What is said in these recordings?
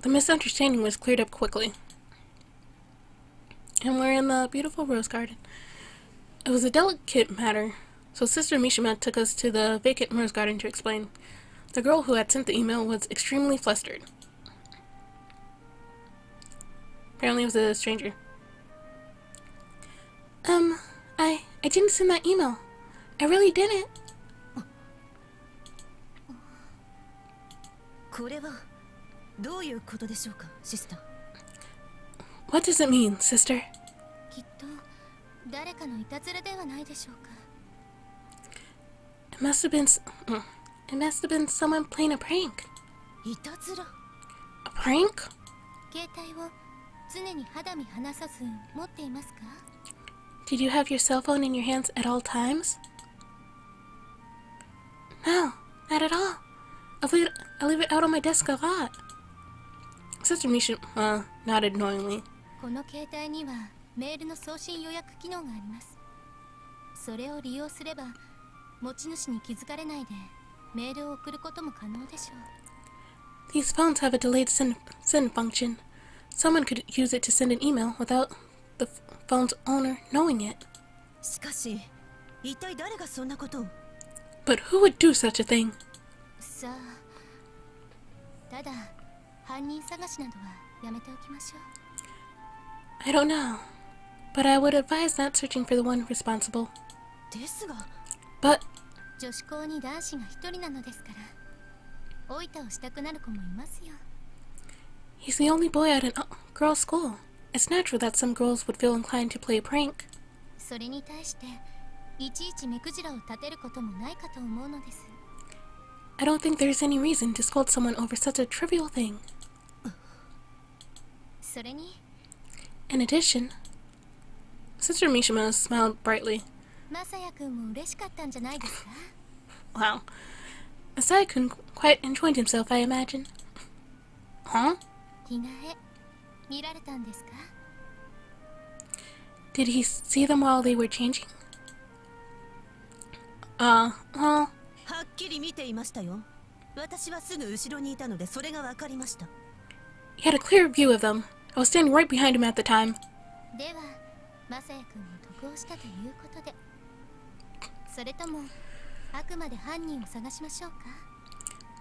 The misunderstanding was cleared up quickly. And we're in the beautiful rose garden. It was a delicate matter, so Sister Mishima took us to the vacant rose garden to explain. The girl who had sent the email was extremely flustered. Apparently it was a stranger. I didn't send that email. I really didn't. What does it mean, sister? It must have been someone playing a prank. A prank? Did you have your cell phone in your hands at all times? No, not at all. I leave it out on my desk a lot. Sister Misha nodded knowingly. These phones have a delayed send function. Someone could use it to send an email without the phone's owner knowing it. But who would do such a thing? I don't know, but I would advise not searching for the one responsible. But he's the only boy at a girls' school. It's natural that some girls would feel inclined to play a prank. I don't think there's any reason to scold someone over such a trivial thing. In addition, Sister Mishima smiled brightly. Wow. Masaya-kun quite enjoyed himself, I imagine. Huh? Did he see them while they were changing? Well... He had a clear view of them. I was standing right behind him at the time.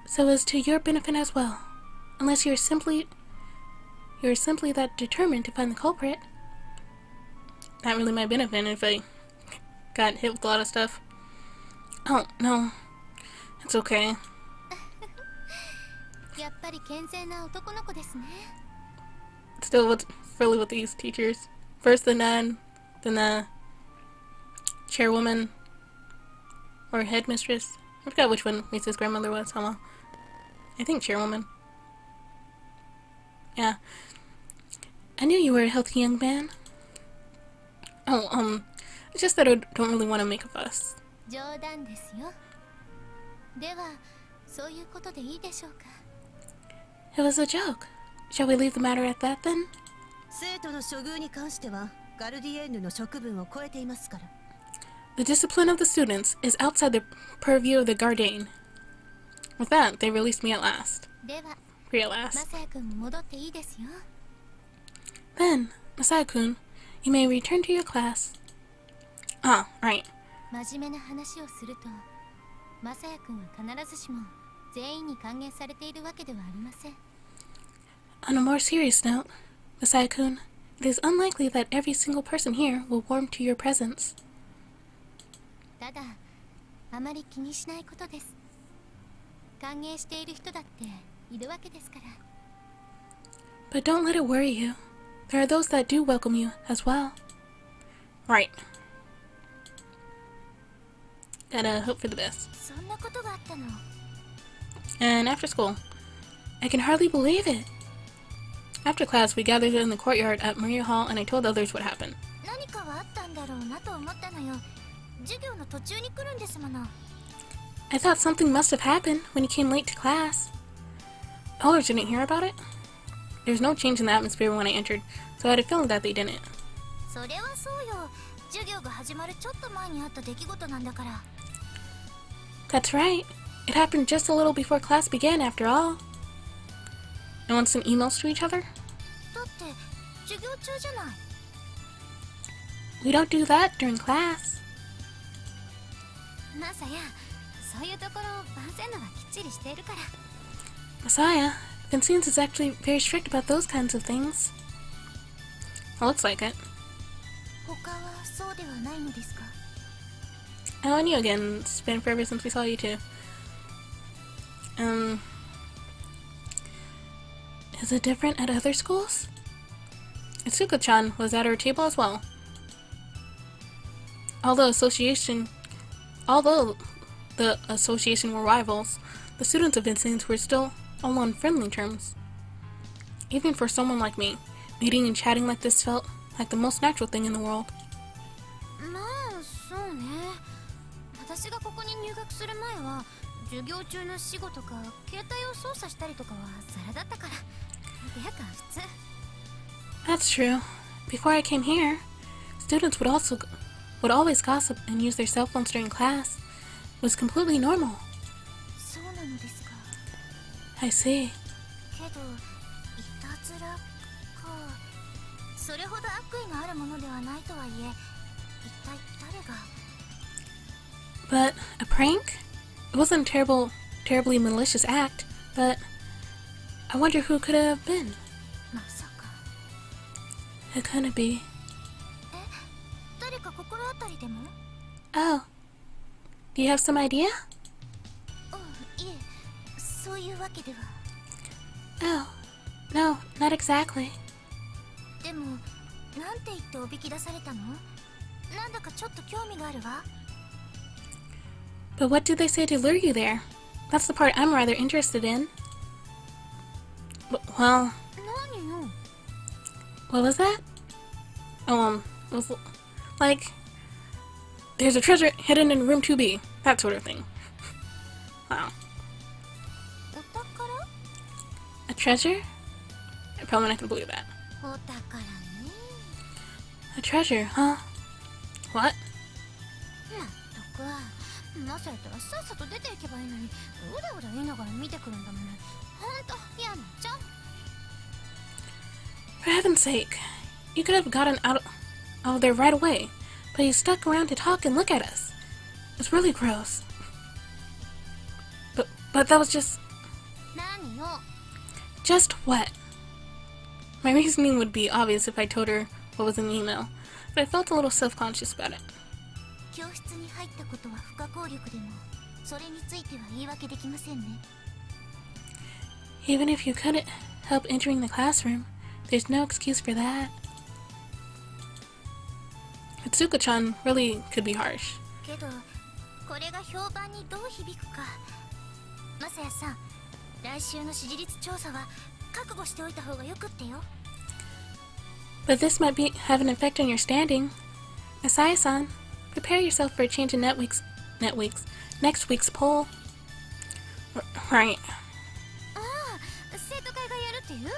So as to your benefit as well. Unless you're simply that determined to find the culprit. Not really my benefit if I got hit with a lot of stuff. Oh, no. It's okay. Still really with these teachers. First the nun, then the chairwoman, or headmistress. I forgot which one Misa's grandmother was, Hama. I think chairwoman. Yeah. I knew you were a healthy young man. Oh, it's just that I don't really want to make a fuss. It was a joke. Shall we leave the matter at that then? The discipline of the students is outside the purview of the Guardian. With that, they released me at last. Then, Masaya-kun, you may return to your class. Ah, right. On a more serious note, Masaya-kun, it is unlikely that every single person here will warm to your presence. But don't let it worry you. There are those that do welcome you as well. Right. Gotta hope for the best. And after school, I can hardly believe it. After class, we gathered in the courtyard at Maria Hall and I told others what happened. I thought something must have happened when he came late to class. Others didn't hear about it. There was no change in the atmosphere when I entered, so I had a feeling that they didn't. That's right. It happened just a little before class began, after all. No one sent emails to each other? だって授業中じゃない。 We don't do that during class. マサヤ、そういうところ番宣のはきっちりしているから。 Messiah, Vincennes is actually very strict about those kinds of things. It looks like it. 他はそうではないのですか? Oh, and you again. It's been forever since we saw you too. Is it different at other schools? Itsuko-chan was at our table as well. Although the association were rivals, the students of Vincennes were still all on friendly terms. Even for someone like me, meeting and chatting like this felt like the most natural thing in the world. まあそうね。私がここに入学する前は授業中の仕事か携帯を操作したりとかはザラだったから。てか普通。 That's true. Before I came here, students would always gossip and use their cell phones during class. It was completely normal. そうなのですか。 I see. けどいたずらか。それほど悪意があるものではないとはいえ、一体誰が。 But a prank? It wasn't a terribly malicious act, but I wonder who could have been. まさか。 It couldn't be. 誰か心当たりでも? Oh. Do you have some idea? いえ、そういうわけでは。 Oh. No, not exactly. でも、なんて言っておびき出されたの? なんだかちょっと興味があるわ。 But what did they say to lure you there? That's the part I'm rather interested in. Well... 何よ? What was that? Oh, it was like... There's a treasure hidden in room 2B. That sort of thing. Wow. お宝? A treasure? I'm probably not gonna believe that. お宝ね。 A treasure, huh? What? まったく。マサやったらさっさと出ていけばいいのに、うだうだ言いながら見てくるんだもんね。ほんと嫌なっちゃう。 For heaven's sake. You could have gotten out of there right away. But you stuck around to talk and look at us. It's really gross. But that was just... 何よ? Just what? My reasoning would be obvious if I told her what was in the email, but I felt a little self-conscious about it. 教室に入ったことは不可抗力でも、それについては言い訳できませんね。 Even if you couldn't help entering the classroom, there's no excuse for that. Itsuko-chan really could be harsh. けど、これが評判にどう響くか。マサヤさん、来週の支持率調査は覚悟しておいた方がよくってよ。 But this might have an effect on your standing. Asaya-san, prepare yourself for a change in next week's poll. Right. ああ、生徒会がやるっていう？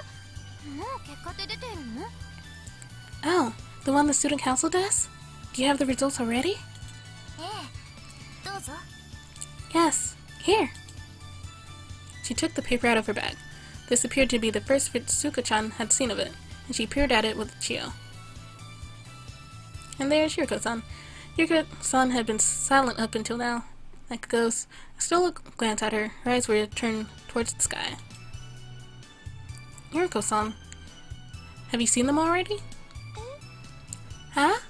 もう結果って出ているの? Oh, the one the student council does? Do you have the results already? ええ、どうぞ。 Yes, here. She took the paper out of her bag. This appeared to be the first Itsuko-chan had seen of it, and she peered at it with Chio. And there's Yuriko-san. Yuriko-san had been silent up until now, like a ghost. I stole a glance at her. Her eyes were turned towards the sky. Yuriko-san, have you seen them already? Huh?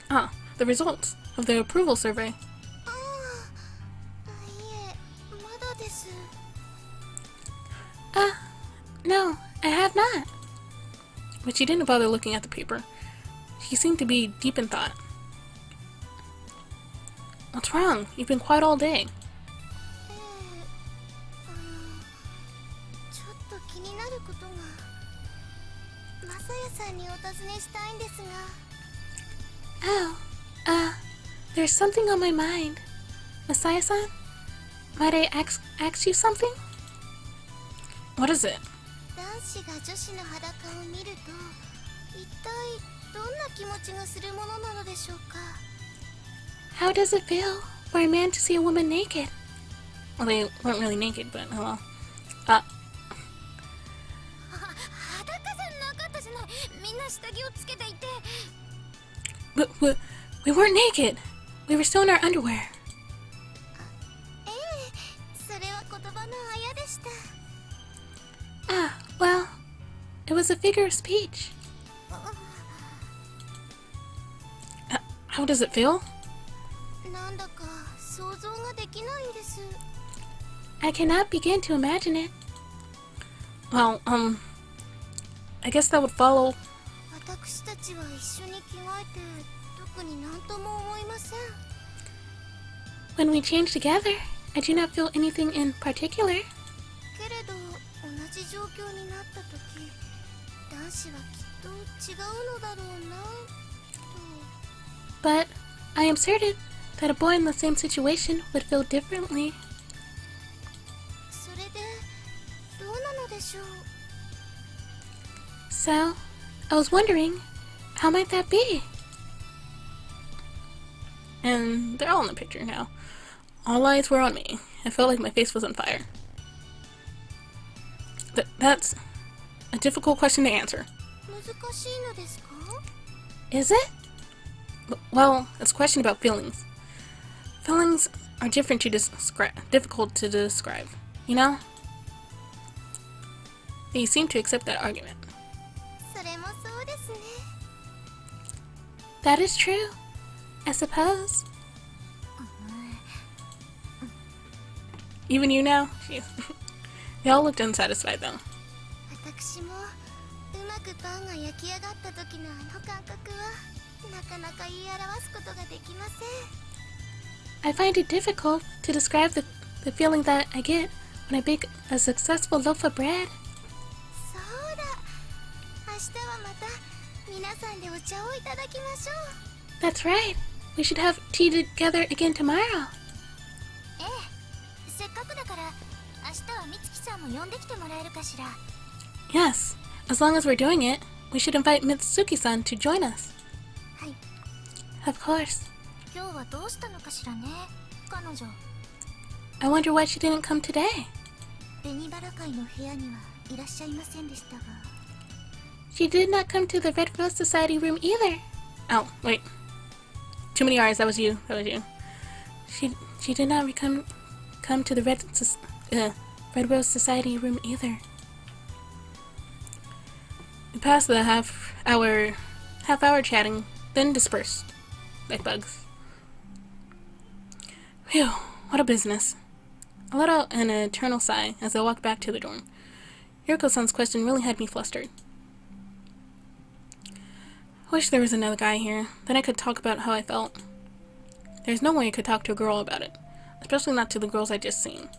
Ah, the results of the approval survey. ああ、いえ、まだです。 No, I have not. But she didn't bother looking at the paper. She seemed to be deep in thought. What's wrong? You've been quiet all day. ちょっと気になることが。マサヤさんにお尋ねしたいんですが。 Oh, there's something on my mind. Masaya-san, might I ask you something? What is it? 男子が女子の裸を見ると、一体どんな気持ちがするものなのでしょうか? How does it feel for a man to see a woman naked? Well, they weren't really naked, but oh well. な下着をつけていて。 But we weren't naked. We were still in our underwear. ええ、それは言葉のあやでした。 Ah, well, it was a figure of speech. How does it feel? なんだか想像ができないんです。 I cannot begin to imagine it. Well, I guess that would follow. 私たちは一緒に着替えて特になんとも思いません。 When we change together, I do not feel anything in particular. けれど同じ状況になった時、男子はきっと違うのだろうなと。 But I am certain that a boy in the same situation would feel differently. それでどうなのでしょう。 So, I was wondering, how might that be? And they're all in the picture now. All eyes were on me. I felt like my face was on fire. That's a difficult question to answer. 難しいのですか？ Is it? Well, it's a question about feelings. Feelings are different to difficult to describe, you know? They seem to accept that argument. それもそうですね。 That is true, I suppose. Even you now? Jeez. They all looked unsatisfied though. 私もうまくパンが焼き上がった時のあの感覚はなかなか言い表すことができません。 I find it difficult to describe the feeling that I get when I bake a successful loaf of bread. そうだ。明日はまた皆さんでお茶をいただきましょう。 That's right. We should have tea together again tomorrow. ええ、せっかくだから明日は美月さんも呼んできてもらえるかしら。 Yes, as long as we're doing it, we should invite Mitsuki-san to join us. はい。 Of course. 今日はどうしたのかしらね、彼女。 I wonder why she didn't come today. 紅バラ会の部屋にはいらっしゃいませんでしたが。 She did not come to the Red Rose Society room either. Oh, wait. Too many R's. That was you. That was you. She did not come to the Red Rose Society room either. We passed the half hour chatting, then dispersed like bugs. Phew, what a business. I let out an eternal sigh as I walked back to the dorm. Yuriko-san's question really had me flustered. I wish there was another guy here, then I could talk about how I felt. There's no way I could talk to a girl about it, especially not to the girls I just seen.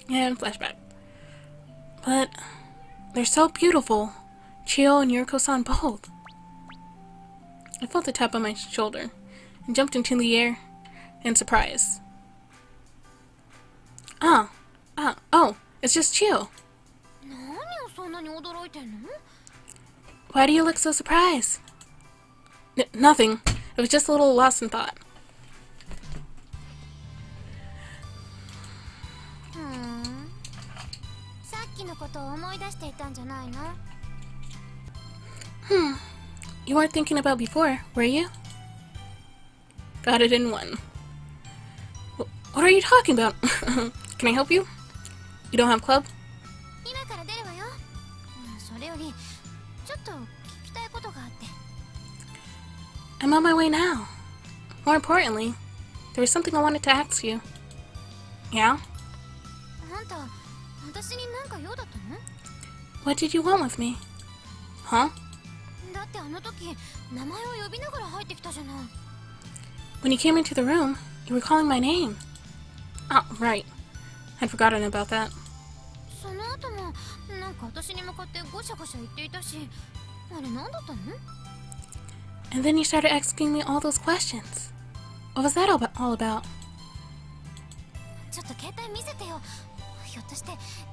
And flashback. But they're so beautiful, Chio and Yuriko-san both. I felt a tap on my shoulder and jumped into the air in surprise. Oh, it's just Chio. 何をそんなに驚いてんの？ Why do you look so surprised? Nothing. It was just a little lost in thought. さっきのことを思い出していたんじゃないの？ You weren't thinking about before, were you? Got it in one. What are you talking about? Can I help you? You don't have club? 今から出るわよ。それよりちょっと聞きたいことがあって。 I'm on my way now. More importantly, there was something I wanted to ask you. Yeah? あんた、私に何か用だったの？ What did you want with me? Huh? だってあの時名前を呼びながら入ってきたじゃない。 When you came into the room, you were calling my name. Oh, right. I'd forgotten about that. その後もなんか私に向かってゴシャゴシャ言っていたし、あれ何だったの？ And then you started asking me all those questions. What was that all about? ちょっと携帯見せてよ。ひょっとして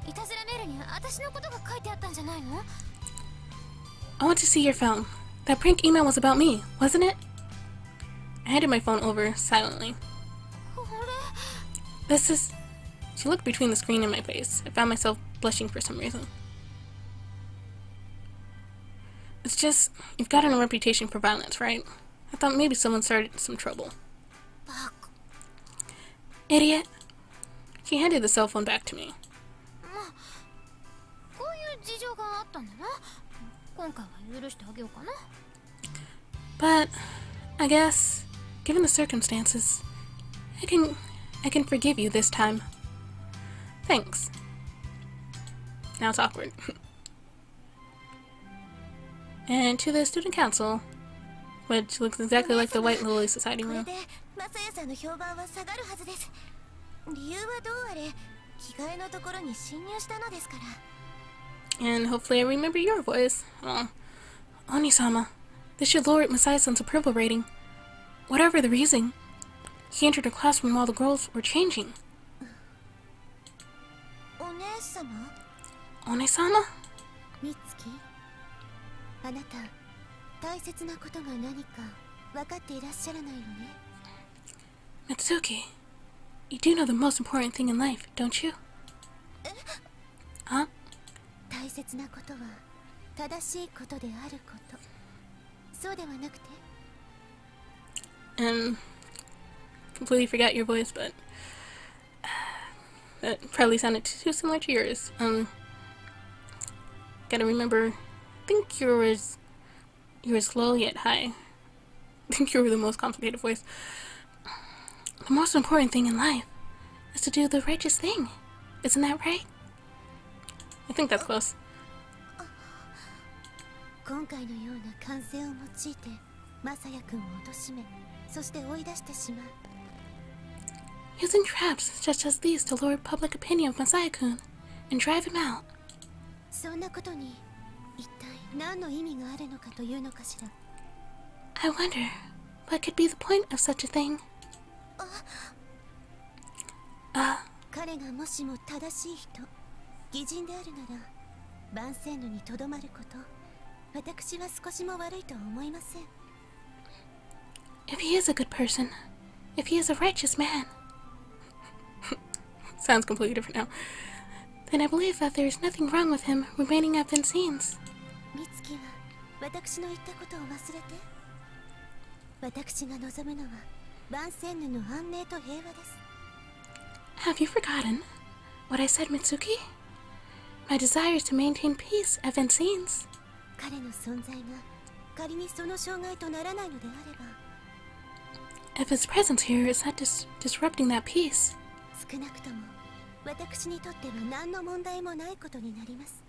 いたずらメールに私のことが書いてあったんじゃないの？ I want to see your phone. That prank email was about me, wasn't it? I handed my phone over silently. これ This is... She looked between the screen and my face. I found myself blushing for some reason. It's just, you've gotten a reputation for violence, right? I thought maybe someone started some trouble. バカ。 Idiot. He handed the cell phone back to me. まあ、こういう事情があったんだな。今回は許してあげようかな。But, I guess, given the circumstances, I can forgive you this time. Thanks. Now it's awkward. And to the student council, which looks exactly like the White Lily Society これ room. でマサヤさんの評判は下がるはずです。理由はどうあれ、着替えのところに侵入したのですから。 And hopefully I remember your voice. Oh, Oni-sama, this should lower Masai-san's approval rating. Whatever the reason, he entered a classroom while the girls were changing. お姉様 Oni-sama? 美月、あなた大切なことが何か分かっていらっしゃらないのね。 Mitsuki, you do know the most important thing in life, don't you? Huh? 大切なことは正しいことであること。そうではなくて。 And completely forgot your voice, but that probably sounded too similar to yours. Gotta remember, I think yours low yet high. I think you were the most complicated voice. The most important thing in life is to do the righteous thing. Isn't that right? I think that's close. 今回のような歓声を用いてマサヤ君を貶め、そして追い出してしまう。 Using traps such as these to lower public opinion of Masaya-kun and drive him out. そんなことに一体何の意味があるのかというのかしら。 I wonder, what could be the point of such a thing? 彼がもしも正しい人、義人であるなら万世のにとどまること、私は少しも悪いとは思いません。 If he is a good person, if he is a righteous man, sounds completely different now, then I believe that there is nothing wrong with him remaining at Vincine's. 美月は私の言ったことを忘れて。私が望むのは万世のの安寧と平和です。 Have you forgotten what I said, Mitsuki? My desire is to maintain peace at Vincine's. 彼の存在が仮にその障害とならないのであれば、 If his presence here is not disrupting that peace, 少なくとも私にとっては何の問題もないことになります。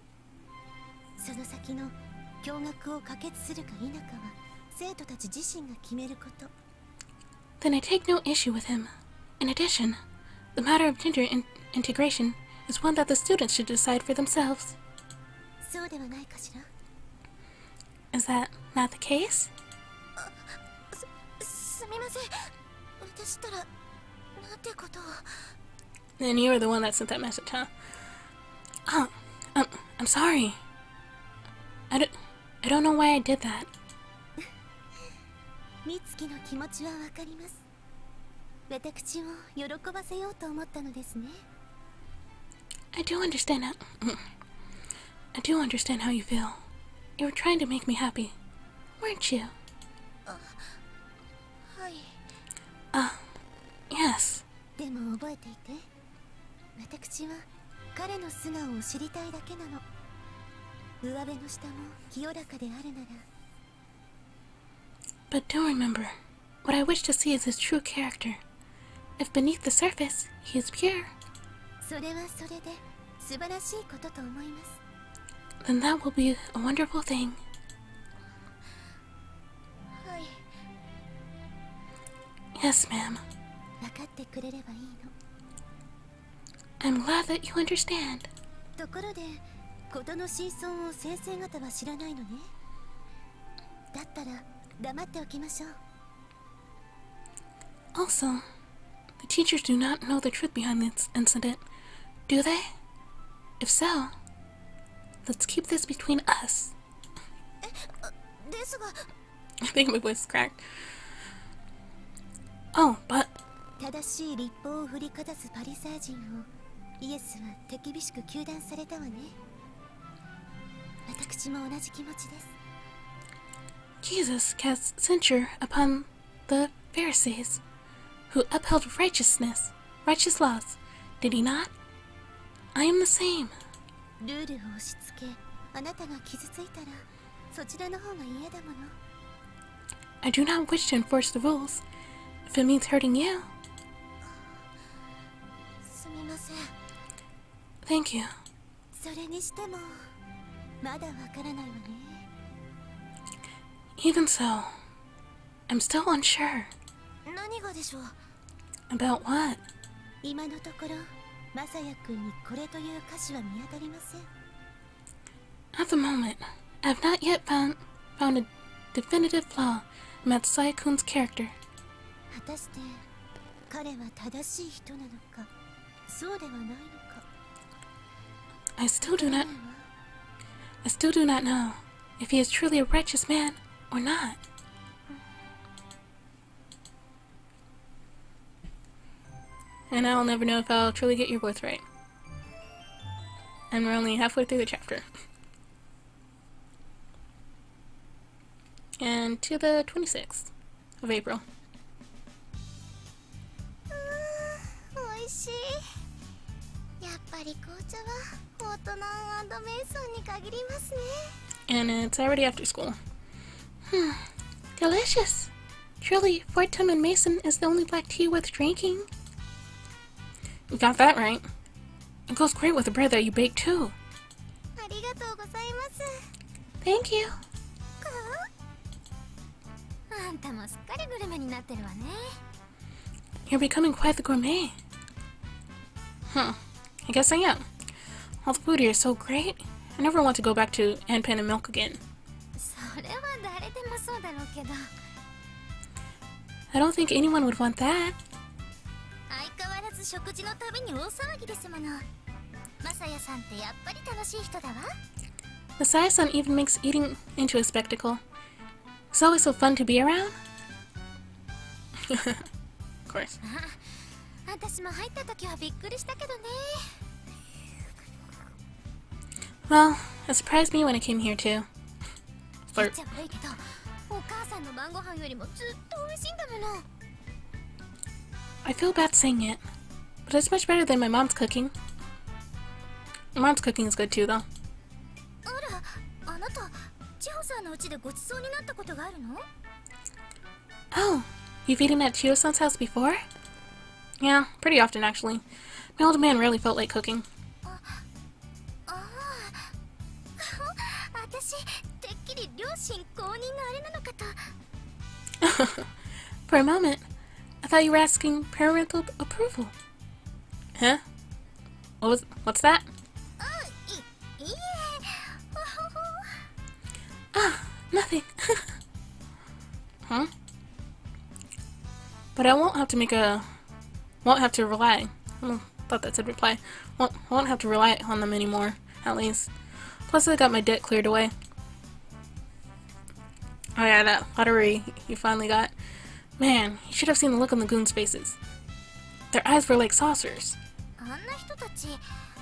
その先の驚愕を可決するか否かは生徒たち自身が決めること。 then I take no issue with him. In addition, the matter of gender integration is one that the students should decide for themselves. そうではないかしら。 Is that not the case? すみません。私ったらなんてことを。 Then you were the one that sent that message, huh? Oh, I'm sorry. I don't know why I did that. 美月の気持ちはわかります。私を喜ばせようと思ったのですね。 I do understand how you feel. You were trying to make me happy, weren't you? はい。 Yes. でも覚えていて、私は彼の素顔を知りたいだけなの。上辺の下も清らかであるなら。 But do remember, what I wish to see is his true character. If beneath the surface, he is pure, それはそれで素晴らしいことと思います。 then that will be a wonderful thing. はい。 Yes, ma'am. 分かってくれればいいの。 I'm glad that you understand. ところで、事の真相を先生方は知らないのね。だったら黙っておきましょう。 Also, the teachers do not know the truth behind this incident, do they? If so, let's keep this between us. ですが、 I think my voice is cracked. Oh, but 正しい立法を振りかざすパリサイ人をイエスは手厳しく糾弾されたわね。私も同じ気持ちです。Jesus cast censure upon the Pharisees, who upheld righteous laws. Did he not? I am the same. ルールを押し付け、あなたが傷ついたらそちらの方が嫌だもの。 I do not wish to enforce the rules, if it means hurting you. すみません。 Thank you. それにしてもまだわからないわね。 Even so, I'm still unsure. 何がでしょう。 About what? 今のところマサヤ君にこれという歌詞は見当たりません。 At the moment, I have not yet found a definitive flaw in Matsai-kun's character. 果たして彼は正しい人なのか、そうではないのか。 I still do not know if he is truly a righteous man or not. And I'll never know if I'll truly get your voice right. And we're only halfway through the chapter. And to the 26th of April. おいしい。やっぱり紅茶は大人メイソンに限りますね。 And it's already after school. Delicious! Truly, Fort Tillman Mason is the only black tea worth drinking. You got that right. It goes great with the bread that you bake too. ありがとうございます。 Thank you. あんたもすっかりグルメになってるわね。 You're becoming quite the gourmet. I guess I am. All the food here is so great. I never want to go back to Ant Pan and Milk again. それは誰でもそうだろうけど。 I don't think anyone would want that. 相変わらず食事のたびに大騒ぎですもの。マサヤさんってやっぱり楽しい人だわ。 Messiah-san even makes eating into a spectacle. It's always so fun to be around. Of course. 私も入った時はびっくりしたけどね。 Well, it surprised me when I came here too. 言っ Flirt. ちゃ悪いけど、お母さんの晩ご飯よりもずっと美味しいんだもの。 I feel bad saying it, but it's much better than my mom's cooking. My mom's cooking is good too, though. あら、あなた、千穂さんの家でごちそうになったことがあるの？ Oh, you've eaten at Chiyo-san's house before? Yeah, pretty often actually. My old man rarely felt like cooking. ああ、私、てっきり両親公認のあれなのかと。 For a moment, I thought you were asking parental approval. Huh? What's that? あ、いいえ。 Ah, nothing. Huh? But I won't have to rely. I thought that said reply. Won't have to rely on them anymore, at least. Plus I got my debt cleared away. Oh yeah, that lottery you finally got. Man, you should have seen the look on the goons' faces. Their eyes were like saucers. あんな人たち、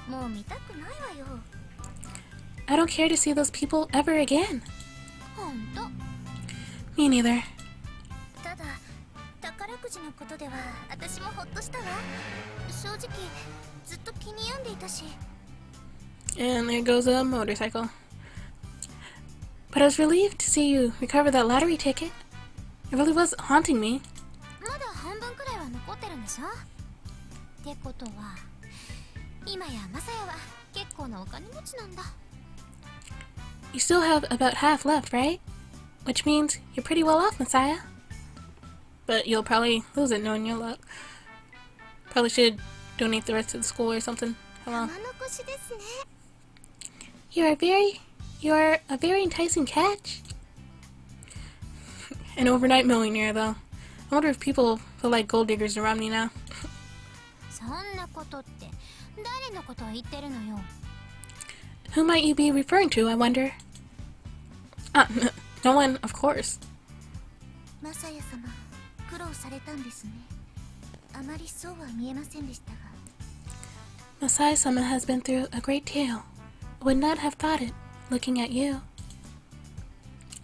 もう見たくないわよ。 I don't care to see those people ever again. ほんと。 Me neither. ただ、宝くじのことでは私もほっとしたわ。正直、ずっと気に病んでいたし。 And there goes a motorcycle. But I was relieved to see you recover that lottery ticket. It really was haunting me. まだ半分くらいは残ってるんでしょ？ってことは、今やマサヤは結構なお金持ちなんだ。 You still have about half left, right? Which means you're pretty well off, Messiah. But you'll probably lose it knowing your luck. Probably should donate the rest to the school or something. Hello. 玉の腰ですね。 You're a very enticing catch. An overnight millionaire, though. I wonder if people feel like gold diggers around me now. そんなことって誰のことを言ってるのよ。 Who might you be referring to, I wonder? No one, of course. マサヤ様、苦労されたんですね。あまりそうは見えませんでしたが。 Masai-sama has been through a great deal. I would not have thought it, looking at you.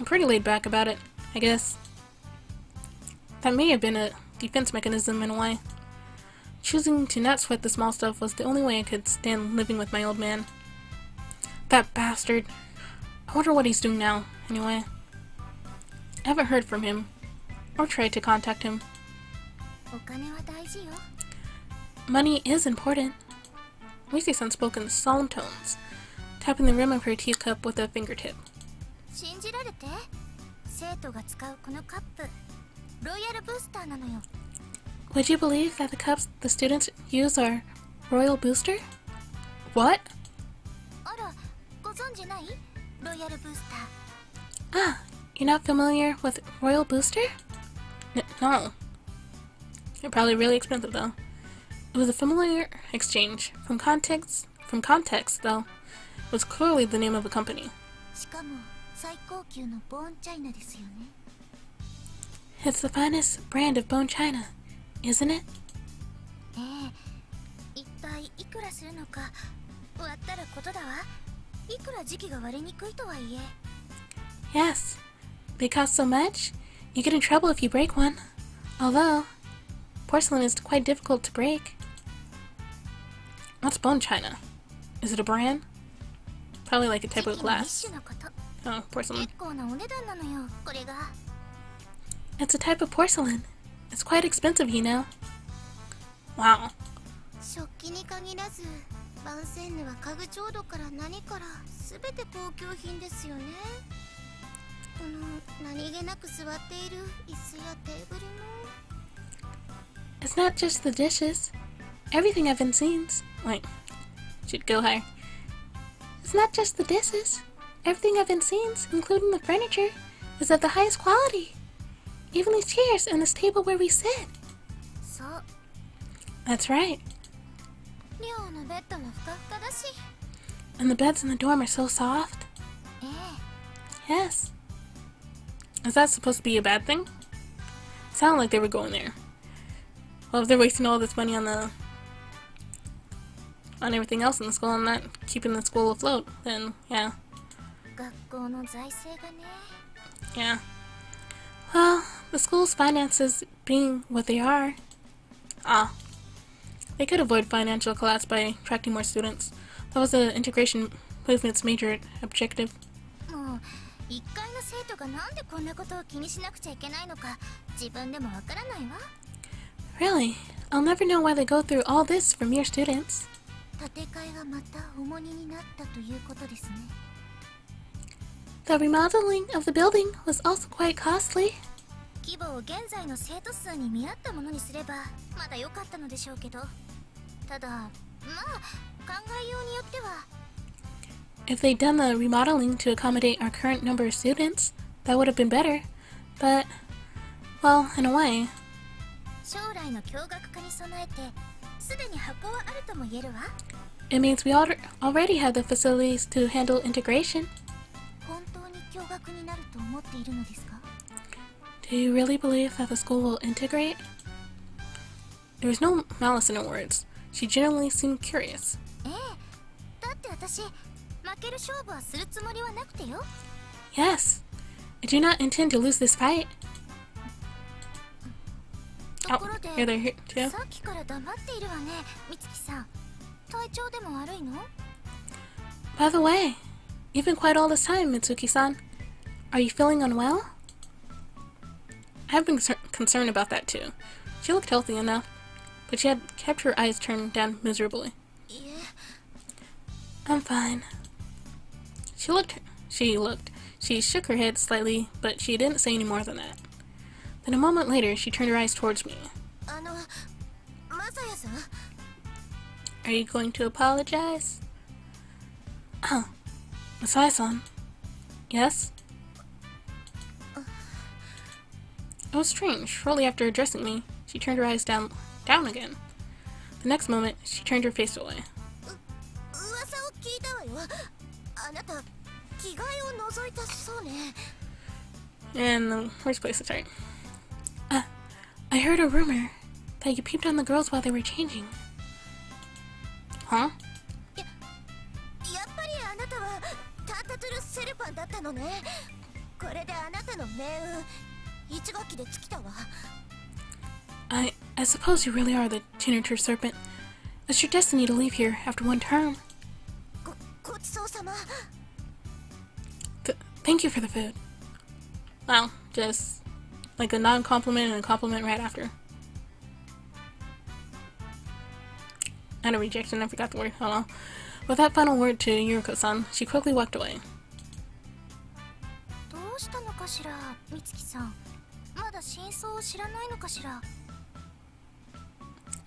I'm pretty laid back about it, I guess. That may have been a defense mechanism in a way. Choosing to not sweat the small stuff was the only way I could stand living with my old man. That bastard. I wonder what he's doing now, anyway. I haven't heard from him, or tried to contact him. お金は大事よ。 Money is important. Misi-san spoke in solemn tones, tapping the rim of her teacup with a fingertip. 信じられて、生徒が使うこのカップ、ロイヤルブースターなのよ。 Would you believe that the cups the students use are Royal Booster? What? あら、ご存知ない？ロイヤルブースター。 Ah, you're not familiar with Royal Booster? No. They're probably really expensive though. It was a familiar exchange. From context though, it was clearly the name of a company. しかも最高級のボーンチャイナですよね。 It's the finest brand of bone china, isn't it? 一体いくらするのか割ったらことだわ。いくら時期が割れにくいとはいえ。 Yes. They cost so much, you get in trouble if you break one. Although, porcelain is quite difficult to break. What's bone china? Is it a brand? Probably like a type of 時期の一 glass. 種のこと。 Oh, porcelain. 結構なお値段なのよ、これが。 It's a type of porcelain. It's quite expensive, you know. Wow. 食器に限らず、番線では家具調度から何から全て高級品ですよね。この何気なく座っている椅子やテーブルも。 It's not just the dishes. Everything I've been seeing. Wait, should go higher. It's not just the dishes. Everything I've been seeing, including the furniture, is of the highest quality. Even these chairs and this table where we sit. そう。 That's right. 寮のベッドもふかふかだし。 And the beds in the dorm are so soft. ええ。 Yes. Is that supposed to be a bad thing? Sounded like they were going there. Well, if they're wasting all this money on everything else in the school and not keeping the school afloat, then yeah. 学校の財政がね。 Yeah. Well, the school's finances being what they are. They could avoid financial collapse by attracting more students. That was the integration movement's major objective. もう一階の生徒がなんでこんなことを気にしなくちゃいけないのか自分でもわからないわ。 Really? I'll never know why they go through all this for mere students. 建て替えがまた重荷になったということですね。 The remodeling of the building was also quite costly. 規模を現在の生徒数に見合ったものにすればまだ良かったのでしょうけど、ただまあ考えようによっては。 If they'd done the remodeling to accommodate our current number of students, that would have been better. But, well, in a way. 将来の共学化に備えてすでに箱はあるとも言えるわ。 It means we already have the facilities to handle integration. 本当に共学になると思っているのですか？ Do you really believe that the school will integrate? There was no malice in her words. She genuinely seemed curious. ええ、だって私負ける勝負はするつもりはなくてよ。 Yes. I do not intend to lose this fight. ところで、 here they're here too. さっきから黙っているわね、美月さん。体調でも悪いの？ By the way, you've been quiet all this time, Mitsuki-san. Are you feeling unwell? I have been concerned about that too. She looked healthy enough, but she had kept her eyes turned down miserably. いえ。 I'm fine. She shook her head slightly, but she didn't say any more than that. Then a moment later, she turned her eyes towards me. マサヤさん？ Are you going to apologize? Oh, Masai-san. Yes? It was strange. Shortly after addressing me, she turned her eyes down again. The next moment, she turned her face away. 噂を聞いたわよ。あなた着替えを覗いたそうね。 And the worst place to start. I heard a rumor that you peeped on the girls while they were changing. Huh? やっぱりあなたはタータトゥル・セルパンだったのね。これであなたの命運一学期で尽きたわ。 I suppose you really are the teenager serpent. It's your destiny to leave here after one term. ごちそうさま。 Thank you for the food. Wow, just like a non-compliment and a compliment right after. And a rejection, I forgot the word. Hold on. With that final word to Yuriko-san, she quickly walked away. どうしたのかしら、美月さん。まだ真相を知らないのかしら。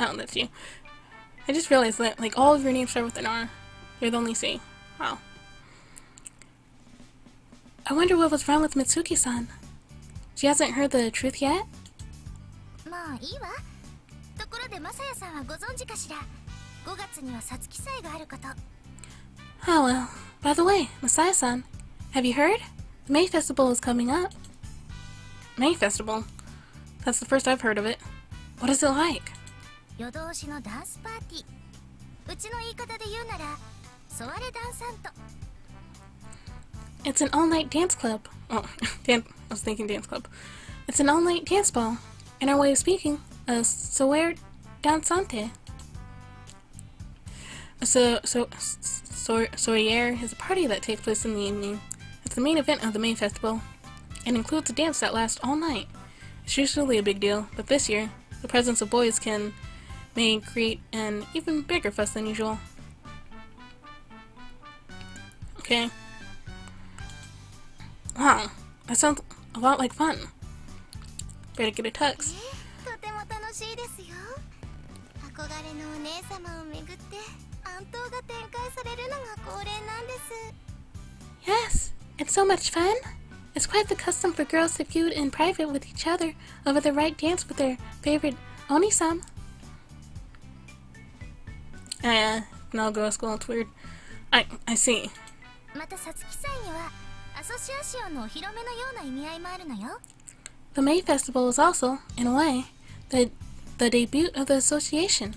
Oh, that's you. I just realized that, like, all of your names start with an R. You're the only C. Wow. I wonder what was wrong with Mitsuki-san. She hasn't heard the truth yet? まあいいわ。ところでマサヤさんはご存知かしら。5月には皐月祭があること。 Oh well. By the way, Masaya-san, have you heard? The May Festival is coming up. May Festival? That's the first I've heard of it. What is it like? 夜通しのダンスパーティー。うちの言い方で言うなら、ソワレダンサント。 It's an all-night dance club. Oh, I was thinking dance club. It's an all-night dance ball. In our way of speaking, a soirée dansante. A soirée is a party that takes place in the evening. It's the main event of the May Festival, and includes a dance that lasts all night. It's usually a big deal, but this year, the presence of boys may create an even bigger fuss than usual. Okay. Wow, that sounds a lot like fun. Better get a tux. とても楽しいですよ。憧れのお姉様をめぐって暗闘が展開されるのが恒例なんです。 Yes, it's so much fun. It's quite the custom for girls to feud in private with each other over the right dance with their favorite Oni-san. No girls school, it's weird. I see. また皐月祭にはアソシアシオンのお披露目のような意味合いもあるのよ。 The May Festival is also, in a way, the debut of the association.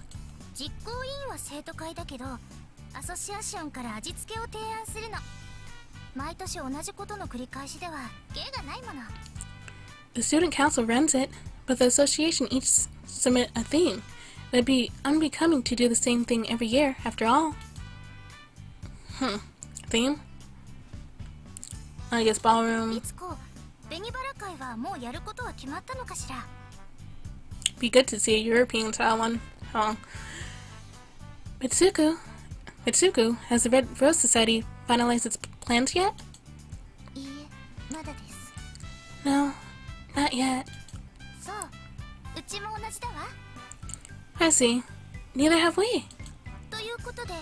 実行委員は生徒会だけど、アソシアションから味付けを提案するの。毎年同じことの繰り返しでは芸がないもの。 The student council runs it, but the association each submit a theme. It'd be unbecoming to do the same thing every year, after all. Theme? I guess ballroom. いつこ、紅バラ会はもうやることは決まったのかしら。 Be good to see a European style one. Oh. Mitsuku, has the Red Rose Society finalized its plans yet? いいえ、まだです。 No, not yet. そう、うちも同じだわ。 I see. Neither have we. ということで、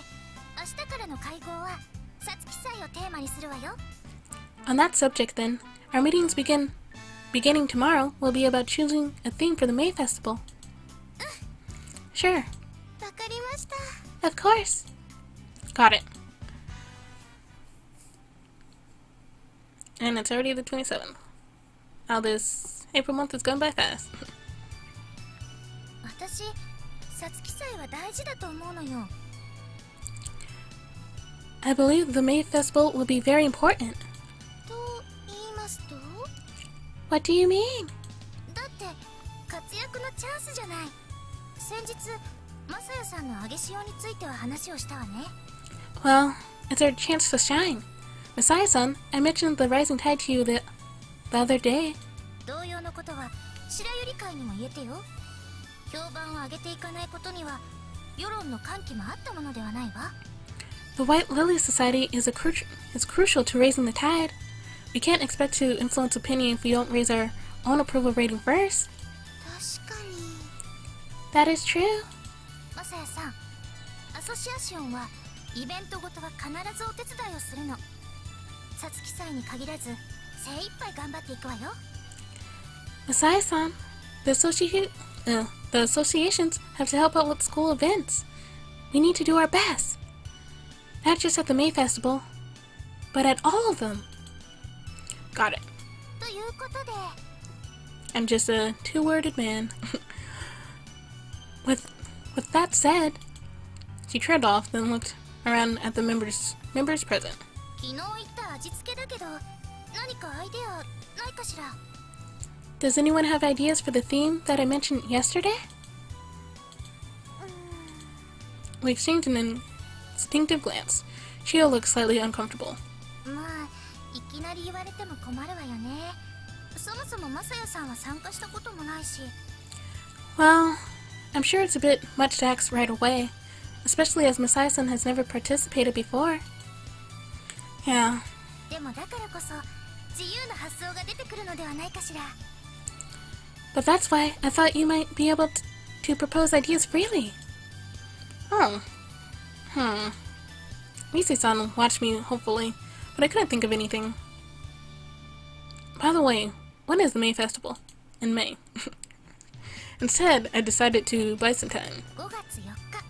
明日からの会合は皐月祭をテーマにするわよ。 On that subject then, our meetings beginning tomorrow will be about choosing a theme for the May Festival. Sure. わかりました。 Of course. Got it. And it's already the 27th. Now this April month is going by fast. 私、皐月祭は大事だと思うのよ。 I believe the May Festival will be very important. と言いますと？ What do you mean? だって活躍のチャンスじゃない。先日マサヤさんの上げ潮については話をしたわね。 Well, it's our chance to shine. Masaya-san, I mentioned the rising tide to you the other day. 同様のことは白百合会にも言えてよ。評判を上げていかないことには世論の喚起もあったものではないわ。 The White Lily Society is crucial to raising the tide. We can't expect to influence opinion if we don't raise our own approval rating first. 確かに。 That is true. マサヤさん、アソシアションはイベントごとは必ずお手伝いをするの。皐月祭に限らず精一杯頑張っていくわよ。 Masaya-san, the associations have to help out with school events. We need to do our best. Not just at the May Festival, but at all of them. Got it. ということで、 I'm just a two-worded man. With that said, she turned off, then looked around at the members present. 昨日言った味付けだけど、何かアイデアないかしら？ Does anyone have ideas for the theme that I mentioned yesterday? We exchanged an instinctive glance. Chio looked slightly uncomfortable. まあいきなり言われても困るわよね。そもそもマサヤさんは参加したこともないし。 Well, I'm sure it's a bit much to ask right away, especially as Masai-san has never participated before. Yeah. でもだからこそ自由な発想が出てくるのではないかしら。 But that's why I thought you might be able to propose ideas freely. Oh. Misei-san watched me hopefully, but I couldn't think of anything. By the way, when is the May Festival? In May. Instead, I decided to buy some time. 5月4日。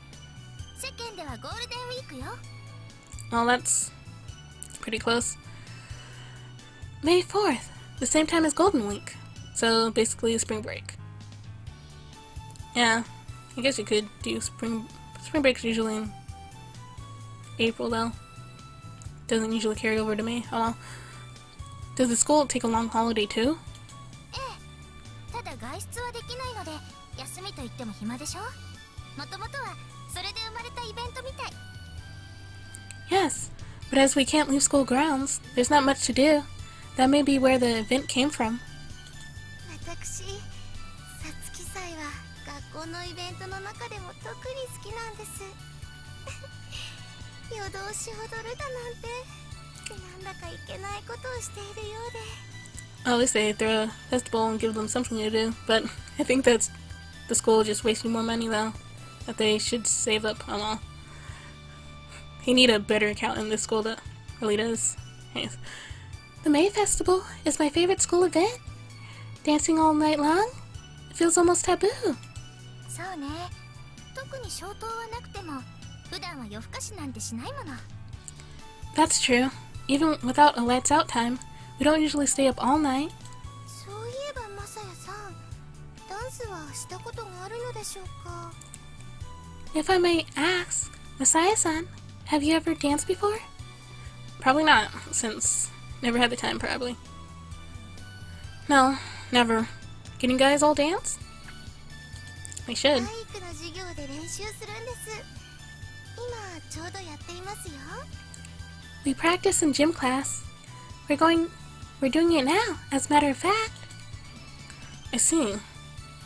世間ではゴールデンウィークよ。 Well, that's pretty close. May 4th, the same time as Golden Week. So basically a spring break. Yeah, I guess you could do spring break's usually in April though. Doesn't usually carry over to May. Oh well. Does the school take a long holiday too? ええ。ただ外出はできないので休みと言っても暇でしょ。もともとはそれで生まれたイベントみたい。 Yes, but as we can't leave school grounds, there's not much to do. That may be where the event came from. 私、さつき祭は学校のイベントの中でも特に好きなんです。夜通し踊るだなんて、なんだかいけないことをしているようで。 At least they throw a festival and give them something to do, but I think that's the school just wasting more money though. That they should save up. I don't know. They need a better account in this school that really does. Anyways. The May Festival is my favorite school event. Dancing all night long? It feels almost taboo. そうね。特に消灯はなくても、普段は夜更かしなんてしないもの。 That's true. Even without a lights out time, we don't usually stay up all night. そういえばマサヤさん、ダンスはしたことがあるのでしょうか？ If I may ask, Masaya-san, have you ever danced before? Probably not, since never had the time, probably. No, never. Can you guys all dance? We should. 体育の授業で練習するんです。今ちょうどやっていますよ。 We practice in gym class. We're doing it now, as a matter of fact. I see.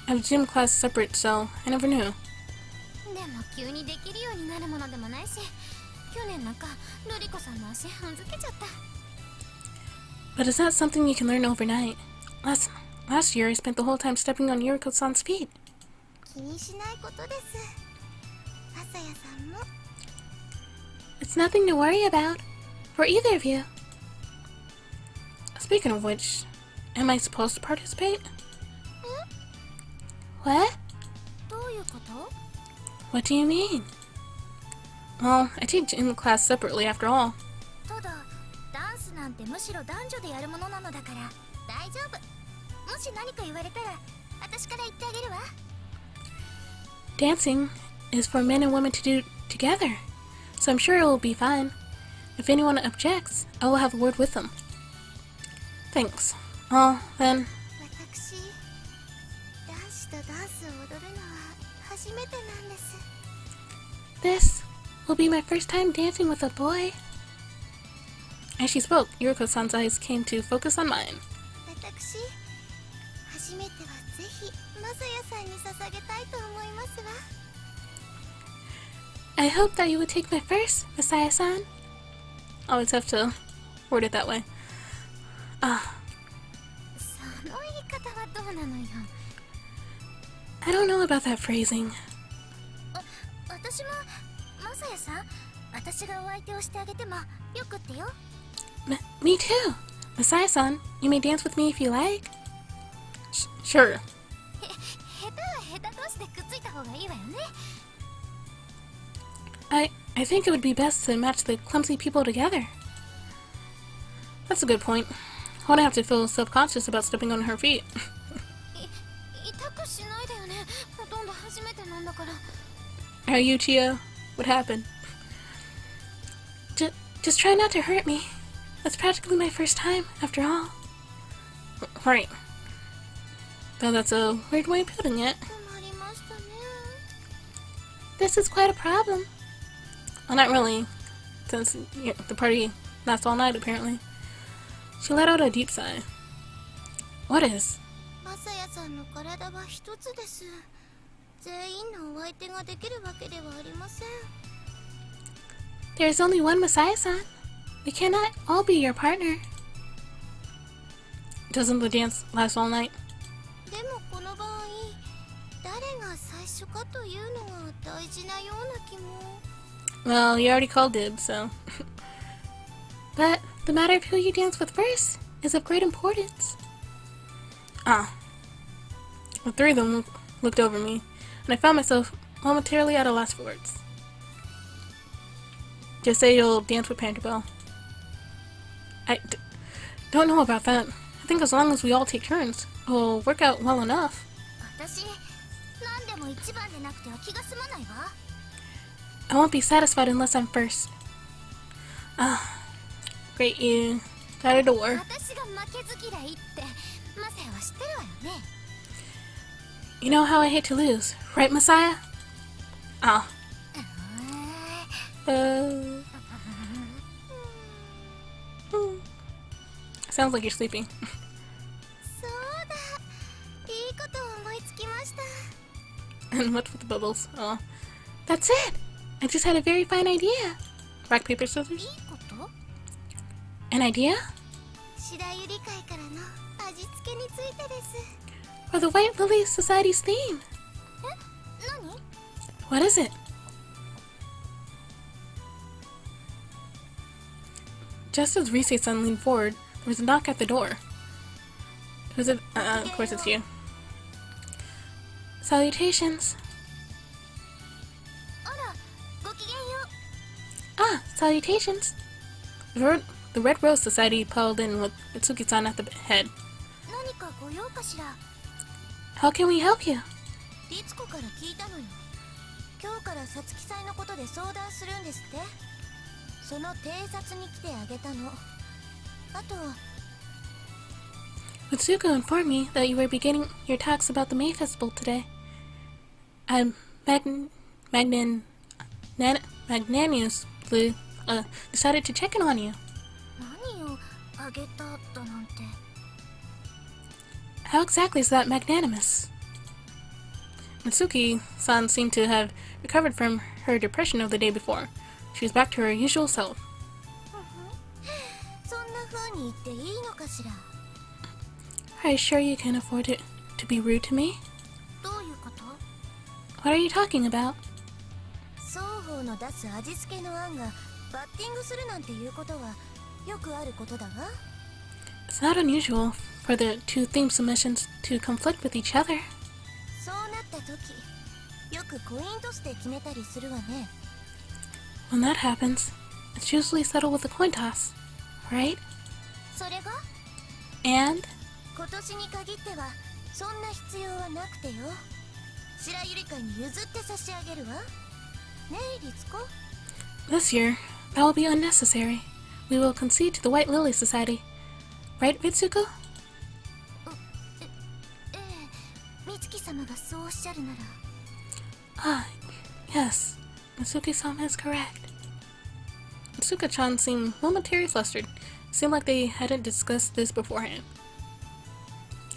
I have gym class separate, so I never knew. でも急にできるようになるものでもないし、去年なんかルリコさんの足踏んづけちゃった。 But it's not something you can learn overnight. Last year, I spent the whole time stepping on Yuriko-san's feet. 気にしないことです。マサヤさんも。 It's nothing to worry about, for either of you. Speaking of which, am I supposed to participate? What? どういうこと？ What do you mean? Well, I take gym class separately after all. ただ、ダンスなんてむしろ男女でやるものなのだから大丈夫。もし何か言われたら、私から言ってあげるわ。 Dancing is for men and women to do together, so I'm sure it will be fine. If anyone objects, I will have a word with them. Thanks. Well, then, 私、男子とダンスを踊るのは初めてなんです。 this will be my first time dancing with a boy. As she spoke, Yuriko-san's eyes came to focus on mine. 私、初めてはぜひマサヤさんに捧げたいと思いますわ。 I hope that you would take my first, Masaya-san. Always have to word it that way. その言い方はどうなのよ。 I don't know about that phrasing. 私もマサヤさん、私がお相手をしてあげてもよくってよ。 Me too. Masaya-san, you may dance with me if you like. Sure. 下手は下手同士でくっついた方がいいわよね。 I think it would be best to match the clumsy people together. That's a good point. I wouldn't have to feel self-conscious about stepping on her feet. 痛くしないでよね。ほとんど初めてなんだから。 Are you, Chia? What happened? Just try not to hurt me. That's practically my first time, after all. Right. Though that's a weird way of putting it. 困りましたね。 This is quite a problem. Well, not really, since the party lasts all night, apparently. She let out a deep sigh. What is? マサヤさんの体は一つです。全員のお相手ができるわけではありません。 There is only one Messiah-san. We cannot all be your partner. Doesn't the dance last all night? でもこの場合、誰が最初かというのが大事なような気も。 Well, you already called dibs, so. But the matter of who you dance with first is of great importance. Ah. The three of them looked over me, and I found myself momentarily at a loss for words. Just say you'll dance with Panterbell. Don't know about that. I think as long as we all take turns, it'll work out well enough. 私、何でも一番でなくては気が済まないわ。 I won't be satisfied unless I'm first. Ah, great, you got a door. 私が負けず嫌いってマサヤは知ってるわよね。 You know how I hate to lose, right, Messiah? Ah. Sounds like you're sleeping. そうだ、いいこと思いつきました。 And what's with the bubbles? Oh. That's it! I just had a very fine idea. Rock, paper, い scissors? いこと？ An idea? 白百合会からの味付けについてです。 For the White Lily Society's theme. え、何？ What is it? Just as Rise-san leaned forward, there was a knock at the door. Who's it? Of course it's you. Salutations. あら、ごきげんよう。 Ah, salutations. The Red Rose Society piled in with Mitsuki-san at the head. 何かご用かしら。 How can we help you? 律子から聞いたのよ。今日からさつき祭のことで相談するんですって。その偵察に来てあげたの。あと、 Mitsuko informed me that you were beginning your talks about the May Festival today. I magnanimously decided to check in on you. 何をあげただなんて。 How exactly is that magnanimous? Mitsuki-san seemed to have recovered from her depression of the day before. She was back to her usual self. そんな風に言っていいのかしら。 Are you sure you can afford to be rude to me? どういうこと？ What are you talking about? 双方の出す味付けの案がバッティングするなんていうことはよくあることだわ。 It's not unusual for the two theme submissions to conflict with each other. そうなった時、よくコイントスで決めたりするわね。 When that happens, it's usually settled with a coin toss, right? それが？ And? 今年に限ってはそんな必要はなくてよ。白百合会に譲って差し上げるわ。ねえ、律子。 This year, that will be unnecessary. We will concede to the White Lily Society. Right, Mitsuko? ええ、美月様がそうおっしゃるなら。 Ah, yes. Mitsuki-sama is correct. Mitsuka-chan seemed momentarily flustered. It seemed like they hadn't discussed this beforehand.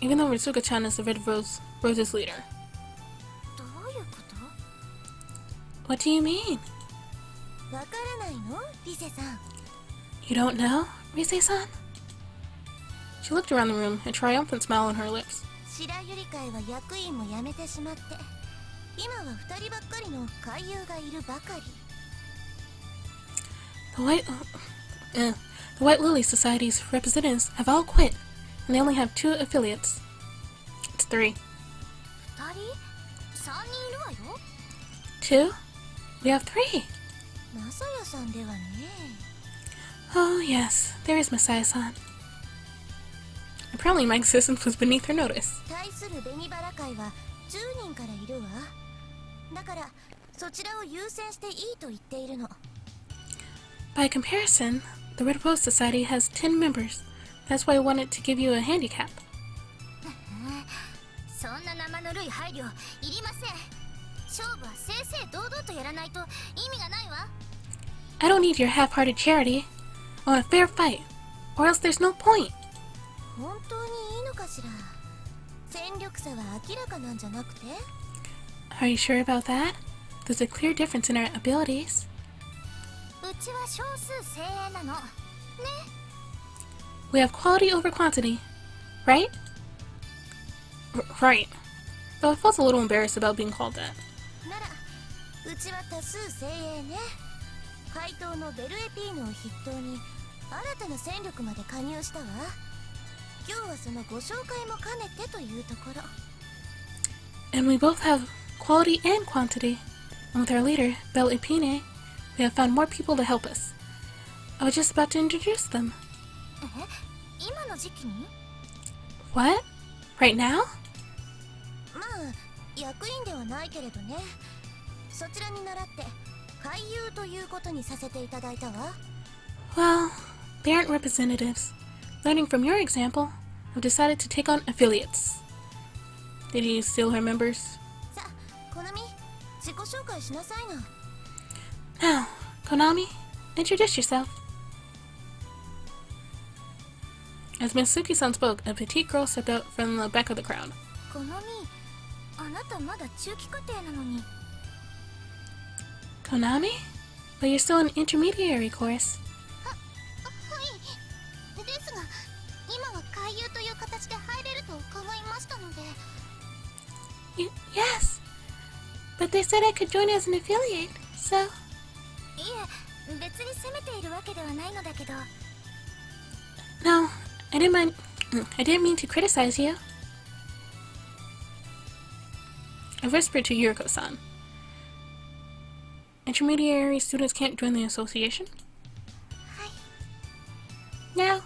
Even though Mitsuka-chan is the Red Rose's leader. どういうこと？ What do you mean? わからないの？リセさん。 You don't know, Rise-san? She looked around the room, a triumphant smile on her lips. 白百合会は役員も辞めてしまって、今は2人ばっかりの俳優がいるばかり。 The White Lily Society's representatives have all quit, and they only have 2 affiliates. It's 3. 2人？3人いるわよ。 2? We have 3. マサヤさんではね。 Oh, yes, there is Messiah-san. Apparently my existence was beneath her notice. 対する紅バラ会は10人からいるわ。だからそちらを優先していいと言っているの。 By comparison, The Red Rose Society has 10 members. That's why I wanted to give you a handicap. そんな生ぬるい配慮いりません。勝負は正々堂々とやらないと意味がないわ。 I don't need your half-hearted charity. I want a fair fight, or else there's no point. 本当にいいのかしら。戦力差は明らかなんじゃなくて。 Are you sure about that? There's a clear difference in our abilities. うちは少数精鋭なの。ね。 We have quality over quantity, right? Right. Though I felt a little embarrassed about being called that. なら、うちは多数精鋭ね。怪盗のベルエピーノを筆頭に新たな戦力まで加入したわ。今日はそのご紹介も兼ねてというところ。 And we both have quality and quantity. And with our leader, Bel Epine, we have found more people to help us. I was just about to introduce them. え、今の時期に？ What? Right now? まあ、役員ではないけれどね。そちらに倣って俳優ということにさせていただいたわ。 Well, they aren't representatives. Learning from your example, I've decided to take on affiliates. Did you steal her members? さあ、コナミ、自己紹介しなさいな。 Now, Konami, introduce yourself. As Mitsuki-san spoke, a petite girl stepped out from the back of the crowd. コナミ、あなたまだ中期課程なのに。 Konami? But you're still in intermediary course. はい。ですが、今は俳優という形で入れると伺いましたので。Yes. But they said I could join as an affiliate, so... いえ、別に責めているわけではないのだけど。 No, I didn't mean to criticize you. I whispered to Yuriko-san. Intermediary students can't join the association? はい。 No.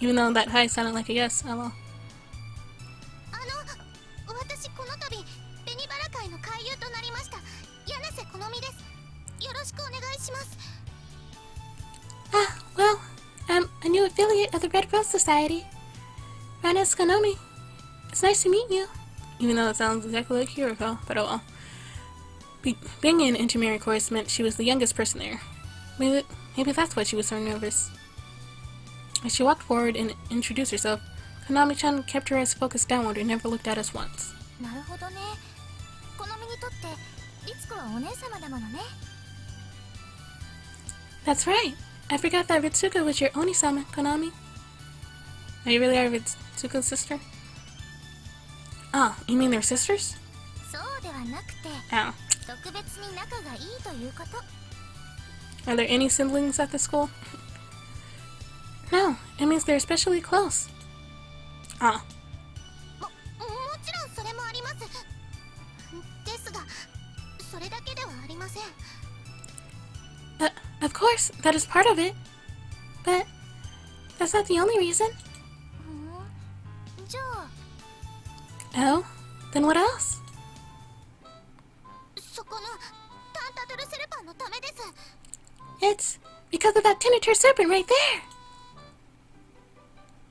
Even though that hi sounded like a yes, oh well. 私この度紅バラ会の会友となりました柳瀬好美です。よろしくお願いします。 Ah, well, I'm a new affiliate of the Red Rose Society. My name is Konomi. It's nice to meet you. Even though it sounds exactly like Yuriko, but oh well. Being in intermediary course meant she was the youngest person there. Maybe that's why she was so nervous. As she walked forward and introduced herself, Konami-chan kept her eyes focused downward and never looked at us once. なるほどね。好美にとって律子はお姉様だものね。 That's right. I forgot that Ritsuko was your Oni-sama, Konami. Oh, you really are Ritsuko's sister? Ah, you mean they're sisters? そうではなくて、 Ow. 特別に仲がいいということ。 Are there any siblings at the school? No, it means they're especially close. Ah. もちろんそれもあります。ですが、それだけではありません。 Of course, that is part of it. But that's not the only reason. じゃあ、 Oh? Then what else? そこのタンタドルセルパンのためです。 It's because of that Tinator serpent right there!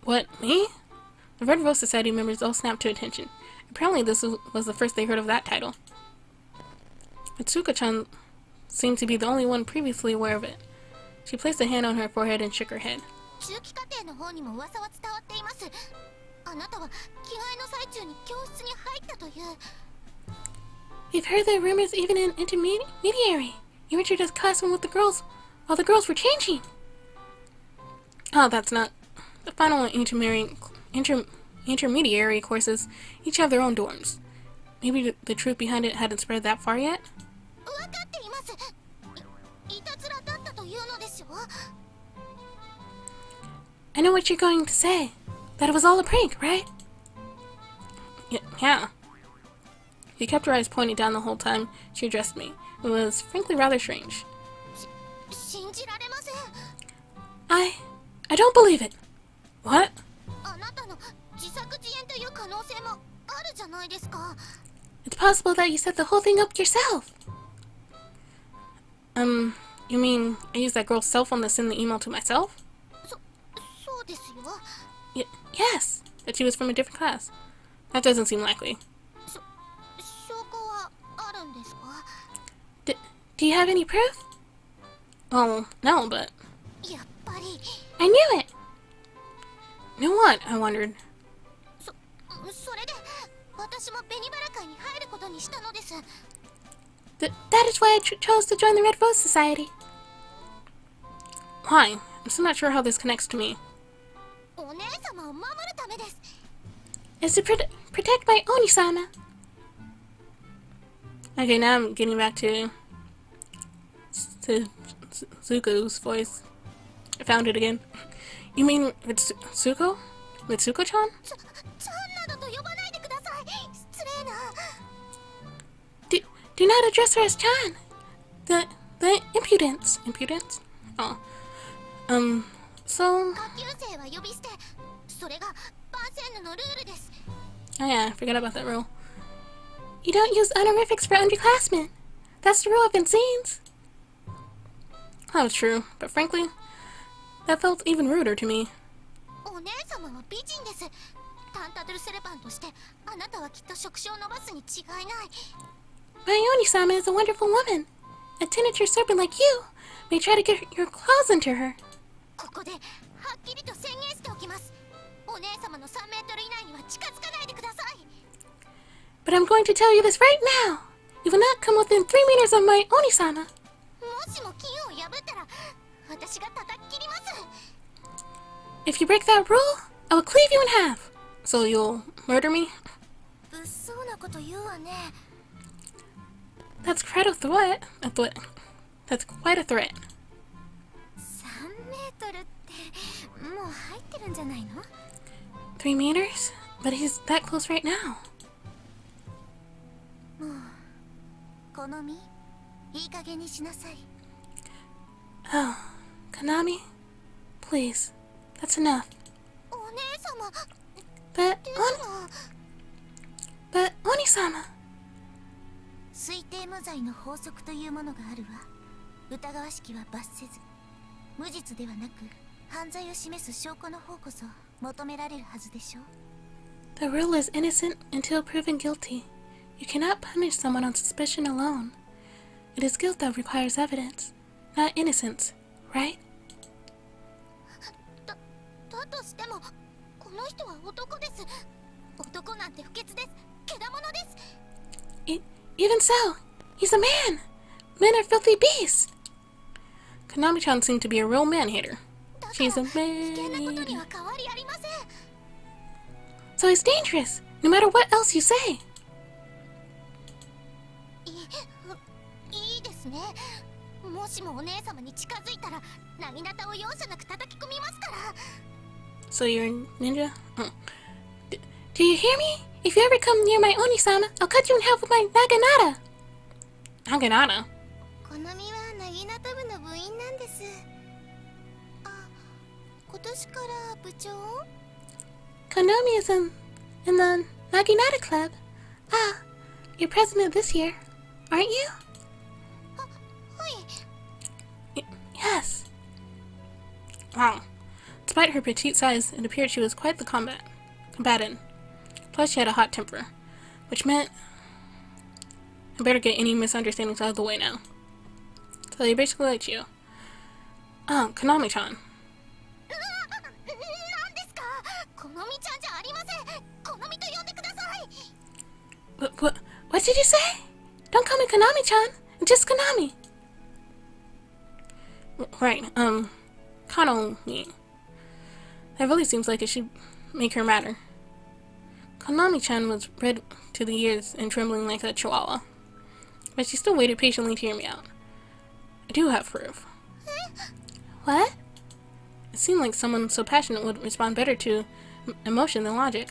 What, me? The Red Rose Society members all snapped to attention. Apparently this was the first they heard of that title. Mitsuko-chan seemed to be the only one previously aware of it. She placed a hand on her forehead and shook her head. 中期課程の方にも噂は伝わっています。あなたは着替えの最中に教室に入ったという。 We've heard the rumors even in intermediary. You entered a classroom with the girls while the girls were changing. Oh, that's not... The final intermediary courses each have their own dorms. Maybe the truth behind it hadn't spread that far yet? 分かっています。いたずらだったというのですよ。 I know what you're going to say. That it was all a prank, right? Yeah. She kept her eyes pointed down the whole time she addressed me. It was frankly rather strange. 信じられません。 I don't believe it. What? あなたの自作自演という可能性もあるじゃないですか。 It's possible that you set the whole thing up yourself. You mean I used that girl's cell phone to send the email to myself? そうですよ。 Yes, but she was from a different class. That doesn't seem likely. 証拠はあるんですか？ Do you have any proof? Well, no, but やっぱり I knew it! Knew what? I wondered. それで私も紅バラ会に入ることにしたのです。 That is why I chose to join the Red Rose Society. Why? I'm still not sure how this connects to me. お姉様を守るためです。 It's to protect my Oni-sama. Okay, now I'm getting back to Zuko's voice. I found it again. You mean it's Zuko? Mitsuko-chan? ちゃんなどと呼ばないでください。失礼な。 Do not address her as Chan. The impudence. Impudence? Oh. So... 下級生は呼び捨て。それがバーセンヌのルールです。 Oh yeah, I forgot about that rule. You don't use honorifics for underclassmen. That's the rule of Vincennes. That was true, but frankly, that felt even ruder to me. お姉様は美人です。タンタドゥルセレバンとしてあなたはきっと職種を伸ばすに違いない。 My Oni-sama is a wonderful woman. A teenager serpent like you may try to get your claws into her. ここではっきりと宣言しておきます。お姉様の3メートル以内には近づかないでください。 But I'm going to tell you this right now. You will not come within 3 meters of my Oni-sama. もしも金を破ったら私が叩き切ります。 If you break that rule, I will cleave you in half. So you'll murder me? 物騒なこと言うわね。 That's quite a threat. That's quite a threat. 3メートルってもう入ってるんじゃないの？ 3 meters? But he's that close right now. もう好みいい加減にしなさい。 Oh, Konami? Please, that's enough. お姉様 But ですが Oni-sama. 推定無罪の法則というものがあるわ。疑わしきは罰せず、無実ではなく犯罪を示す証拠の方こそ求められるはずでしょう。 The rule is innocent until proven guilty. You cannot punish someone on suspicion alone. It is guilt that requires evidence, not innocence, right? だとしてもこの人は男です。男なんて不潔です。けだものです。 Even so, he's a man. Men are filthy beasts. Konami-chan seemed to be a real man-hater. だから She's a 危険なことに man. は変わりありません。 So he's dangerous, no matter what else you say. いいですね。もしもお姉様に近づいたらなぎなたを容赦なく叩き込みますから。 So you're a ninja? Do you hear me? If you ever come near my Oni-sama, I'll cut you in half with my naginata. Naginata? このみはなぎなた部の部員なんです。あ、今年から部長？ Konami is in the Naginata Club. Ah, you're president this year, aren't you? はい。 Yes. Wow. Despite her petite size, it appeared she was quite the combatant. Plus, she had a hot temper, which meant I better get any misunderstandings out of the way now. So they basically liked you. Oh, Konami-chan. なんですか？このみちゃんじゃありません。このみと呼んでください。 What did you say? Don't call me Konami-chan. Just Konami. Right, Kano-mi. That really seems like it should make her matter. Konami-chan was red to the ears and trembling like a chihuahua. But she still waited patiently to hear me out. I do have proof. What? It seemed like someone so passionate would respond better to emotion than logic.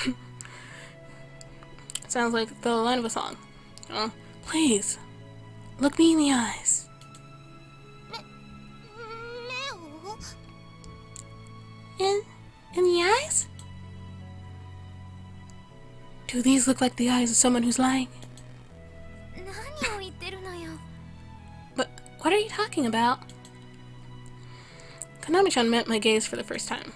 It sounds like the line of a song. Please, look me in the eyes. 目を？ In the eyes? Do these look like the eyes of someone who's lying? 何を言ってるのよ。What are you talking about? Konami-chan met my gaze for the first time.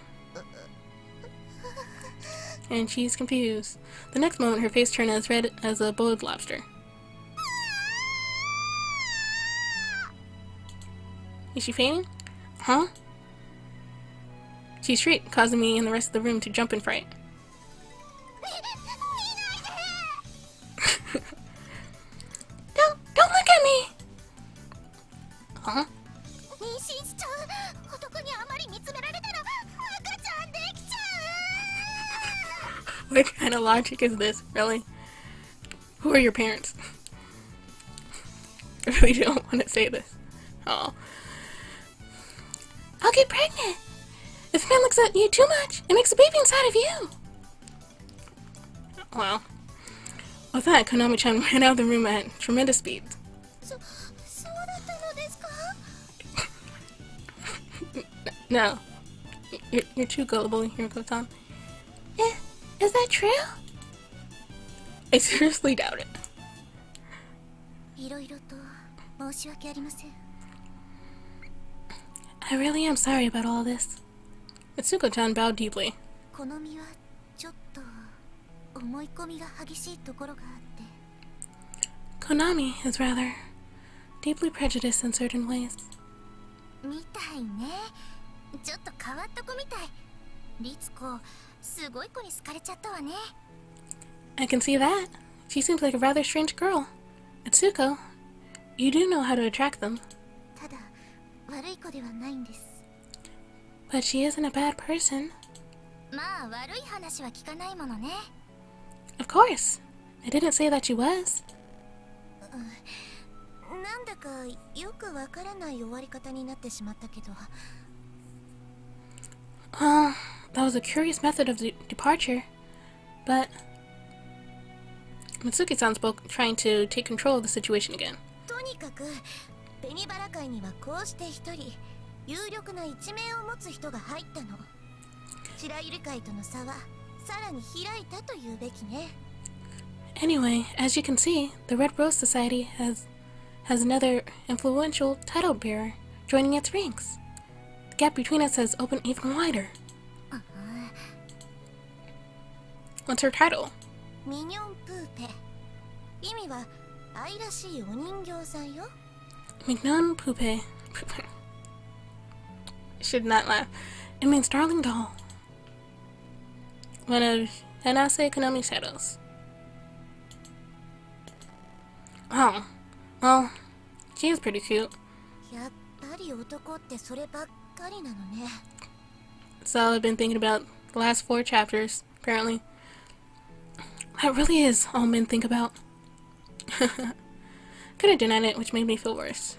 And she's confused. The next moment, her face turned as red as a boiled lobster. Is she fainting? Huh? She shrieked, causing me and the rest of the room to jump in fright. Don't look at me! Huh? What kind of logic is this, really? Who are your parents? I really don't want to say this. Oh. I'll get pregnant! If a man looks at you too much, it makes a baby inside of you! Well, with that, Konami-chan ran out of the room at tremendous speed. No. You're too gullible, Hiroko-san. Is that true? I seriously doubt it. I really am sorry about all this. Mitsuko-chan bowed deeply. Konami is rather deeply prejudiced in certain ways. I can see that. She seems like a rather strange girl. Itsuko, you do know how to attract them. But she isn't a bad person. Of course. I didn't say that she was. That was a curious method of departure. But Mitsuki-san spoke, trying to take control of the situation again. Anyway, as you can see, the Red Rose Society has another influential title bearer joining its ranks. The gap between us has opened even wider. What's her title? Mignon Poupe. Should not laugh. It means darling doll. One of Hanase Konami's shadows. Oh, well, she is pretty cute. That's all I've been thinking about the last 4 chapters, apparently. That really is all men think about. Could have denied it, which made me feel worse.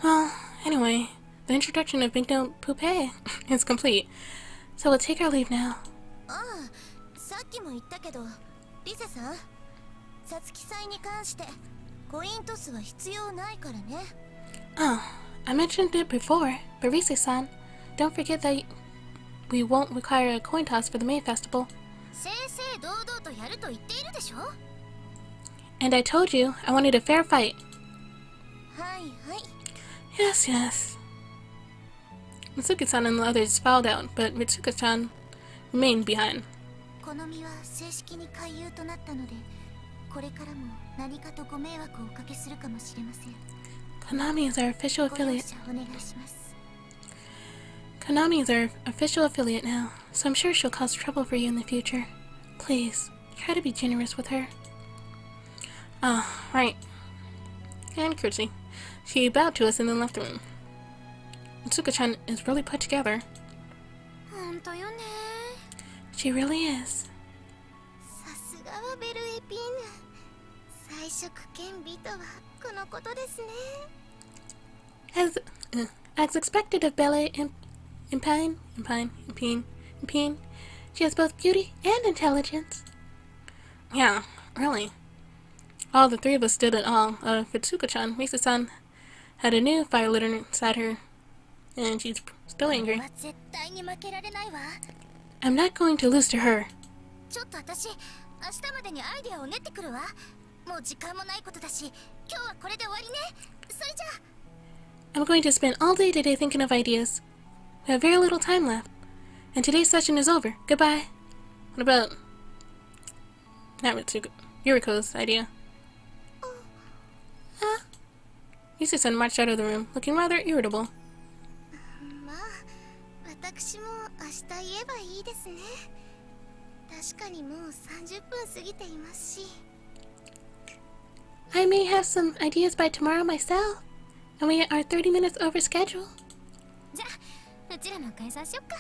Well, anyway, the introduction of Mignon Poupe is complete, so we'll take our leave now. Oh, I mentioned it before, but Rise-san, don't forget that we won't require a coin toss for the May Festival. And I told you I wanted a fair fight. Yes, yes. Mitsuki-san and the others filed out, but Mitsuko-chan remained behind. Konami is our official affiliate. Konami is our official affiliate now, so I'm sure she'll cause trouble for you in the future. Please, try to be generous with her. Ah, right. And curtsy. She bowed to us and then left the room. Mitsuko-chan is really put together. She really is. As expected of Belle Impine, she has both beauty and intelligence. Yeah, really. All the 3 of us stood in awe of Mitsuko-chan. Rise-san had a new fire lit inside her, and she's still angry. I'm not going to lose to her. 明日までにアイデアを練ってくるわ。もう時間もないことだし、今日はこれで終わりね。それじゃあ。 I'm going to spend all day today thinking of ideas. We have very little time left. And today's session is over. Goodbye. What about... not Ritsuko. Yuriko's idea. Yusa-san marched out of the room, looking rather irritable. まあ、私も明日言えばいいですね。確かにもう30分過ぎていますし。I may have some ideas by tomorrow myself. And we are 30 minutes over schedule. じゃあ、うちらも解散しよっか。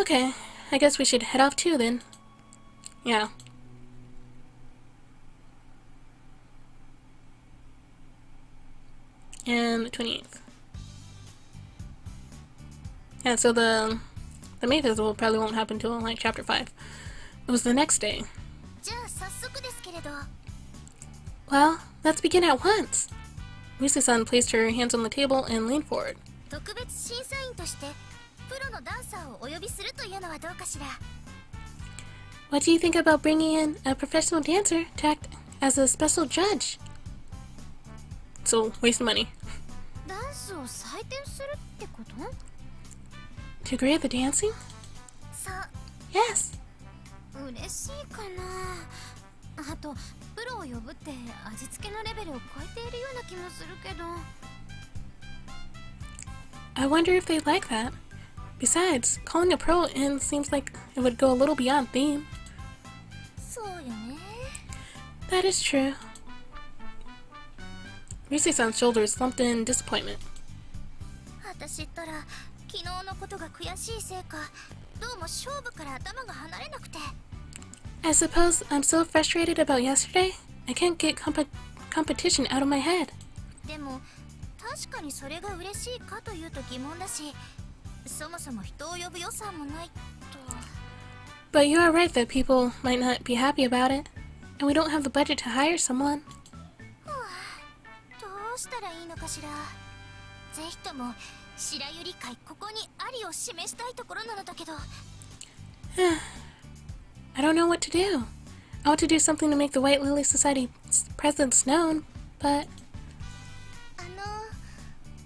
Okay, I guess we should head off too then. Yeah. And the 28th. Yeah, so the May Festival probably won't happen until like chapter 5. It was the next day. じゃあ早速ですけれど。 Well, let's begin at once. Yusa-san placed her hands on the table and leaned forward. 特別審査員としてプロのダンサーをお呼びするというのはどうかしら。 What do you think about bringing in a professional dancer to act as a special judge? So, waste money. ダンスを採点するってこと？ To grade the dancing? そう。 Yes. 嬉しいかな。あとプロを呼ぶって味付けのレベルを超えているような気もするけど。 I wonder if they'd like that. Besides, calling a pro in seems like it would go a little beyond theme. そうよね。 That is true. Yusa-san's shoulders slumped in disappointment. 私ったら昨日のことが悔しいせいか、どうも勝負から頭が離れなくて。 I suppose I'm so frustrated about yesterday, I can't get competition out of my head. でも確かにそれが嬉しいかというと疑問だし、そもそも人を呼ぶ予算もないと。 But you are right that people might not be happy about it, and we don't have the budget to hire someone. どうしたらいいのかしら。ぜひとも白百合会ここにありを示したいところなのだけど。 I don't know what to do. I want to do something to make the White Lily Society's presence known, but...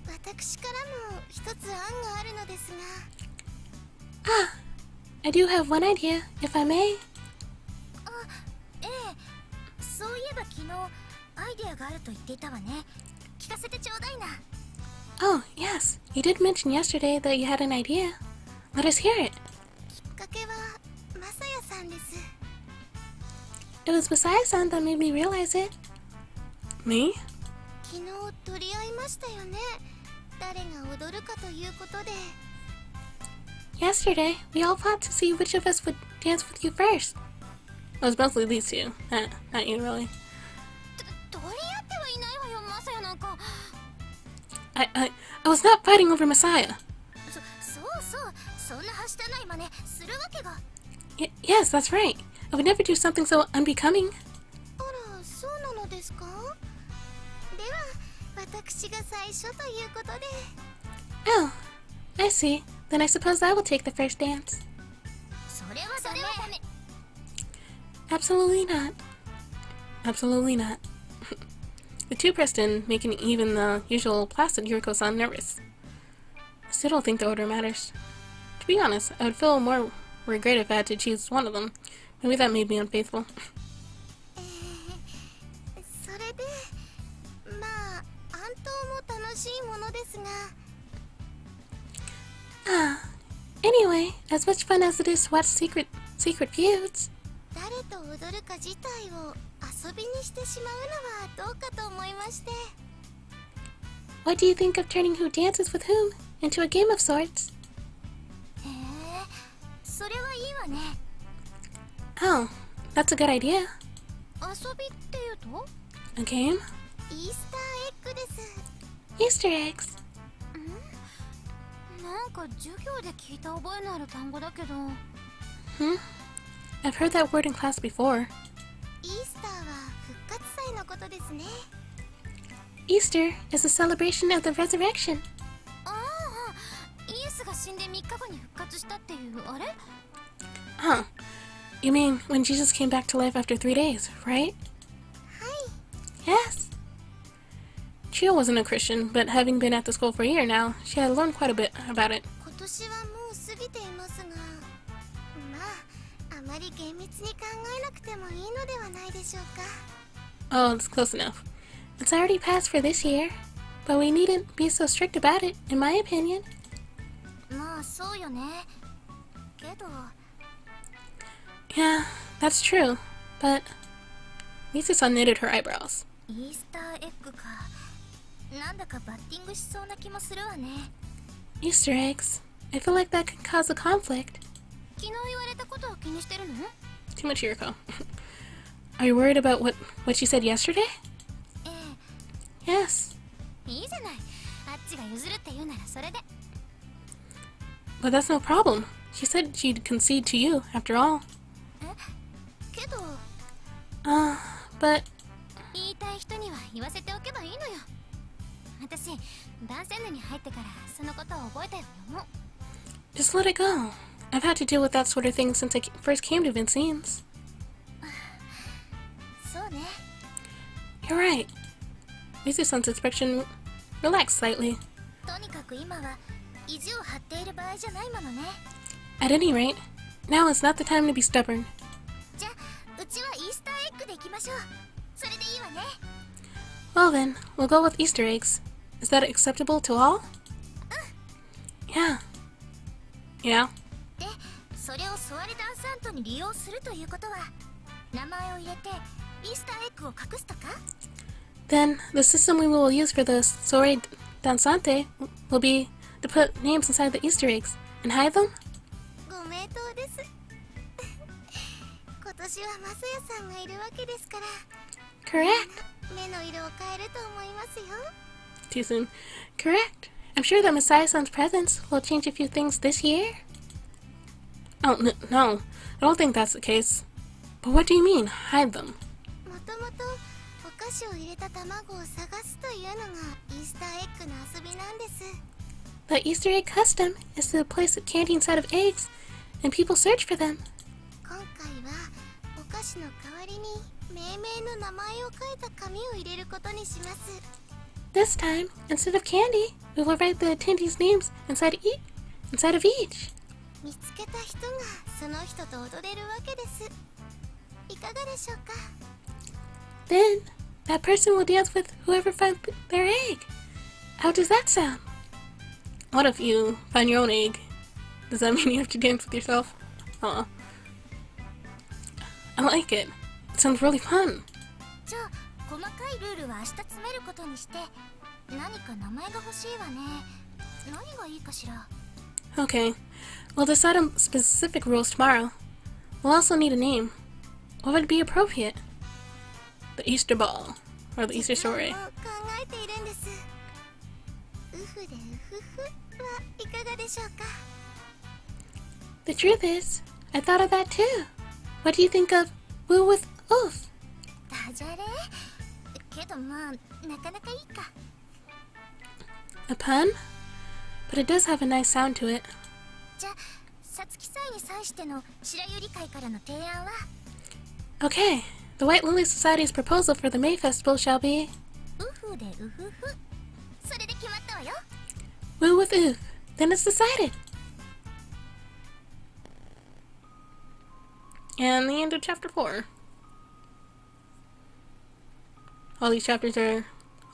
私からも一つ案があるのですが。 Ah, I do have one idea, if I may. あ、ええ。そういえば昨日アイデアがあると言っていたわね。聞かせてちょうだいな。 Oh, yes. You did mention yesterday that you had an idea. Let us hear it. きっかけはマサヤさんです。 It was Masaya-san that made me realize it. Me? 昨日取り合いましたよね。誰が踊るかということで。 Yesterday, we all fought to see which of us would dance with you first. It was mostly these two. Not you, really. 取り合ってはいないわよ、マサヤなんか。 I was not fighting over Messiah. そうそう、そんなはしたない真似するわけが。 Yes, that's right. I would never do something so unbecoming. あら、そうなのですか？では、私が最初ということで。 Oh, I see. Then I suppose I will take the first dance. それはダメ。 Absolutely not. Absolutely not. The two pressed in, making even the usual placid Yuriko-san nervous. I still don't think the order matters. To be honest, I would feel more regret if I had to choose one of them. Maybe that made me unfaithful. それで、まあ、暗闘も楽しいものですが。 Anyway, as much fun as it is to watch secret feuds. 誰と踊るか自体を遊びにしてしまうのはどうかと思いまして。 What do you think of turning who dances with whom into a game of sorts? へえ、それはいいわね。 Oh, that's a good idea. 遊びっていうと？ A game? イースターエッグです。 Easter eggs. なんか授業で聞いた覚えのある単語だけど。 I've heard that word in class before. イースターは復活祭のことですね。 Easter is a celebration of the resurrection. ああ、イエスが死んで3日後に復活したっていうあれ？ Huh. You mean when Jesus came back to life after 3 days, right? はい。 Yes. Chio wasn't a Christian, but having been at the school for a year now, she had learned quite a bit about it. 今年はもう過ぎていますが、まあ、あまり厳密に考えなくてもいいのではないでしょうか。 Oh, it's close enough. It's already passed for this year, but we needn't be so strict about it, in my opinion. まあそうよね。けど、 Yeah, that's true, but... Misu-san knitted her eyebrows. イースターエッグか。なんだかバッティングしそうな気もするわね。 Easter eggs. I feel like that could cause a conflict. 昨日言われたことを気にしてるの？ Too much Yuriko. Are you worried about what she said yesterday? え Yes, え、いいじゃない。あっちが譲るって言うならそれで。 but that's no problem. She said she'd concede to you, after all. けど、 But... 言いたい人には言わせておけばいいのよ。私、男性部に入ってからそのことを覚えたように思う。 Just let it go. I've had to deal with that sort of thing since I first came to Vincine's. そうね。 You're right. Misu-san's expression relaxed slightly. とにかく今は意地を張っている場合じゃないものね。 At any rate, now is not the time to be stubborn. じゃあ、うちはイースターエッグでいきましょう。それでいいわね。 Well then, we'll go with Easter eggs. Is that acceptable to all? Yeah. Yeah. で、それをソワレダンサントに利用するということは、名前を入れてイースターエッグを隠すとか？ Then, the system we will use for the Sore Dansante will be to put names inside the Easter eggs and hide them? ご名答です。今年はマサヤさんがいるわけですから、 Correct. 目の色を変えると思いますよ。 Too soon. Correct. I'm sure that Messiah-san's presence will change a few things this year. Oh, no. I don't think that's the case. But what do you mean, hide them? もともとお菓子を入れた卵を探すというのがイースターエッグの遊びなんです。 The Easter egg custom is to place candy inside of eggs, and people search for them. 今回はお菓子の代わりに命名の名前を書いた紙を入れることにします。 This time, instead of candy, we will write the attendees' names inside of each. 見つけた人がその人と踊れるわけです。いかがでしょうか？ Then, that person will dance with whoever finds their egg. How does that sound? What if you find your own egg? Does that mean you have to dance with yourself? I like it. It sounds really fun. じゃあ細かいルールは明日詰めることにして、何か名前が欲しいわね。何がいいかしら？ Okay, we'll decide on specific rules tomorrow. We'll also need a name. What would be appropriate? The Easter Ball, or the Easter 実は Soiree. もう考えているんです。ウフでウフフはいかがでしょうか？ The truth is, I thought of that too. What do you think of Woo with Oof? ダジャレ？けどまあなかなかいいか。 A pun? But it does have a nice sound to it. じゃあさつき祭に際しての白百合会からの提案は？ Okay, the White Lily Society's proposal for the May Festival shall be ウフでウフフ。それで決まったわよ。 Woo with Oof. Then it's decided. And the end of chapter 4. All these chapters are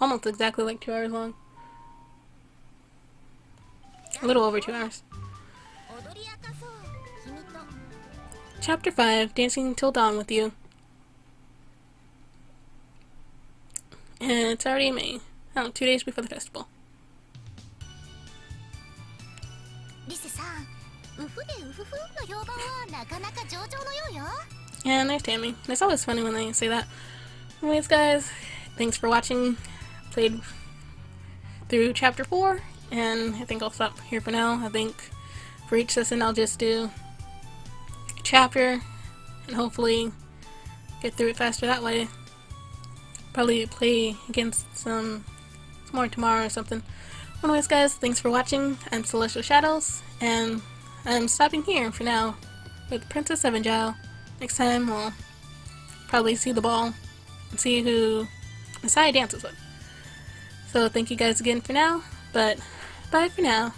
almost exactly like 2 hours long. A little over 2 hours. 踊り明かそう君と。 Chapter 5, Dancing Till Dawn with You. And it's already May. Oh, 2 days before the festival. リセさん、ウフでウフフの評判はなかなか上々のようよ。 And there's Tammy. And it's always funny when they say that. Anyways, guys, thanks for watching. Played through chapter 4, and I think I'll stop here for now. I think for each session I'll just do a chapter and hopefully get through it faster that way. Probably play against some more tomorrow or something. Anyways, guys, thanks for watching. I'm Celestial Shadows, and I'm stopping here for now with Princess Evangile. next time we'll probably see the ball and see who Messiah dances with. So thank you guys again for now, but bye for now.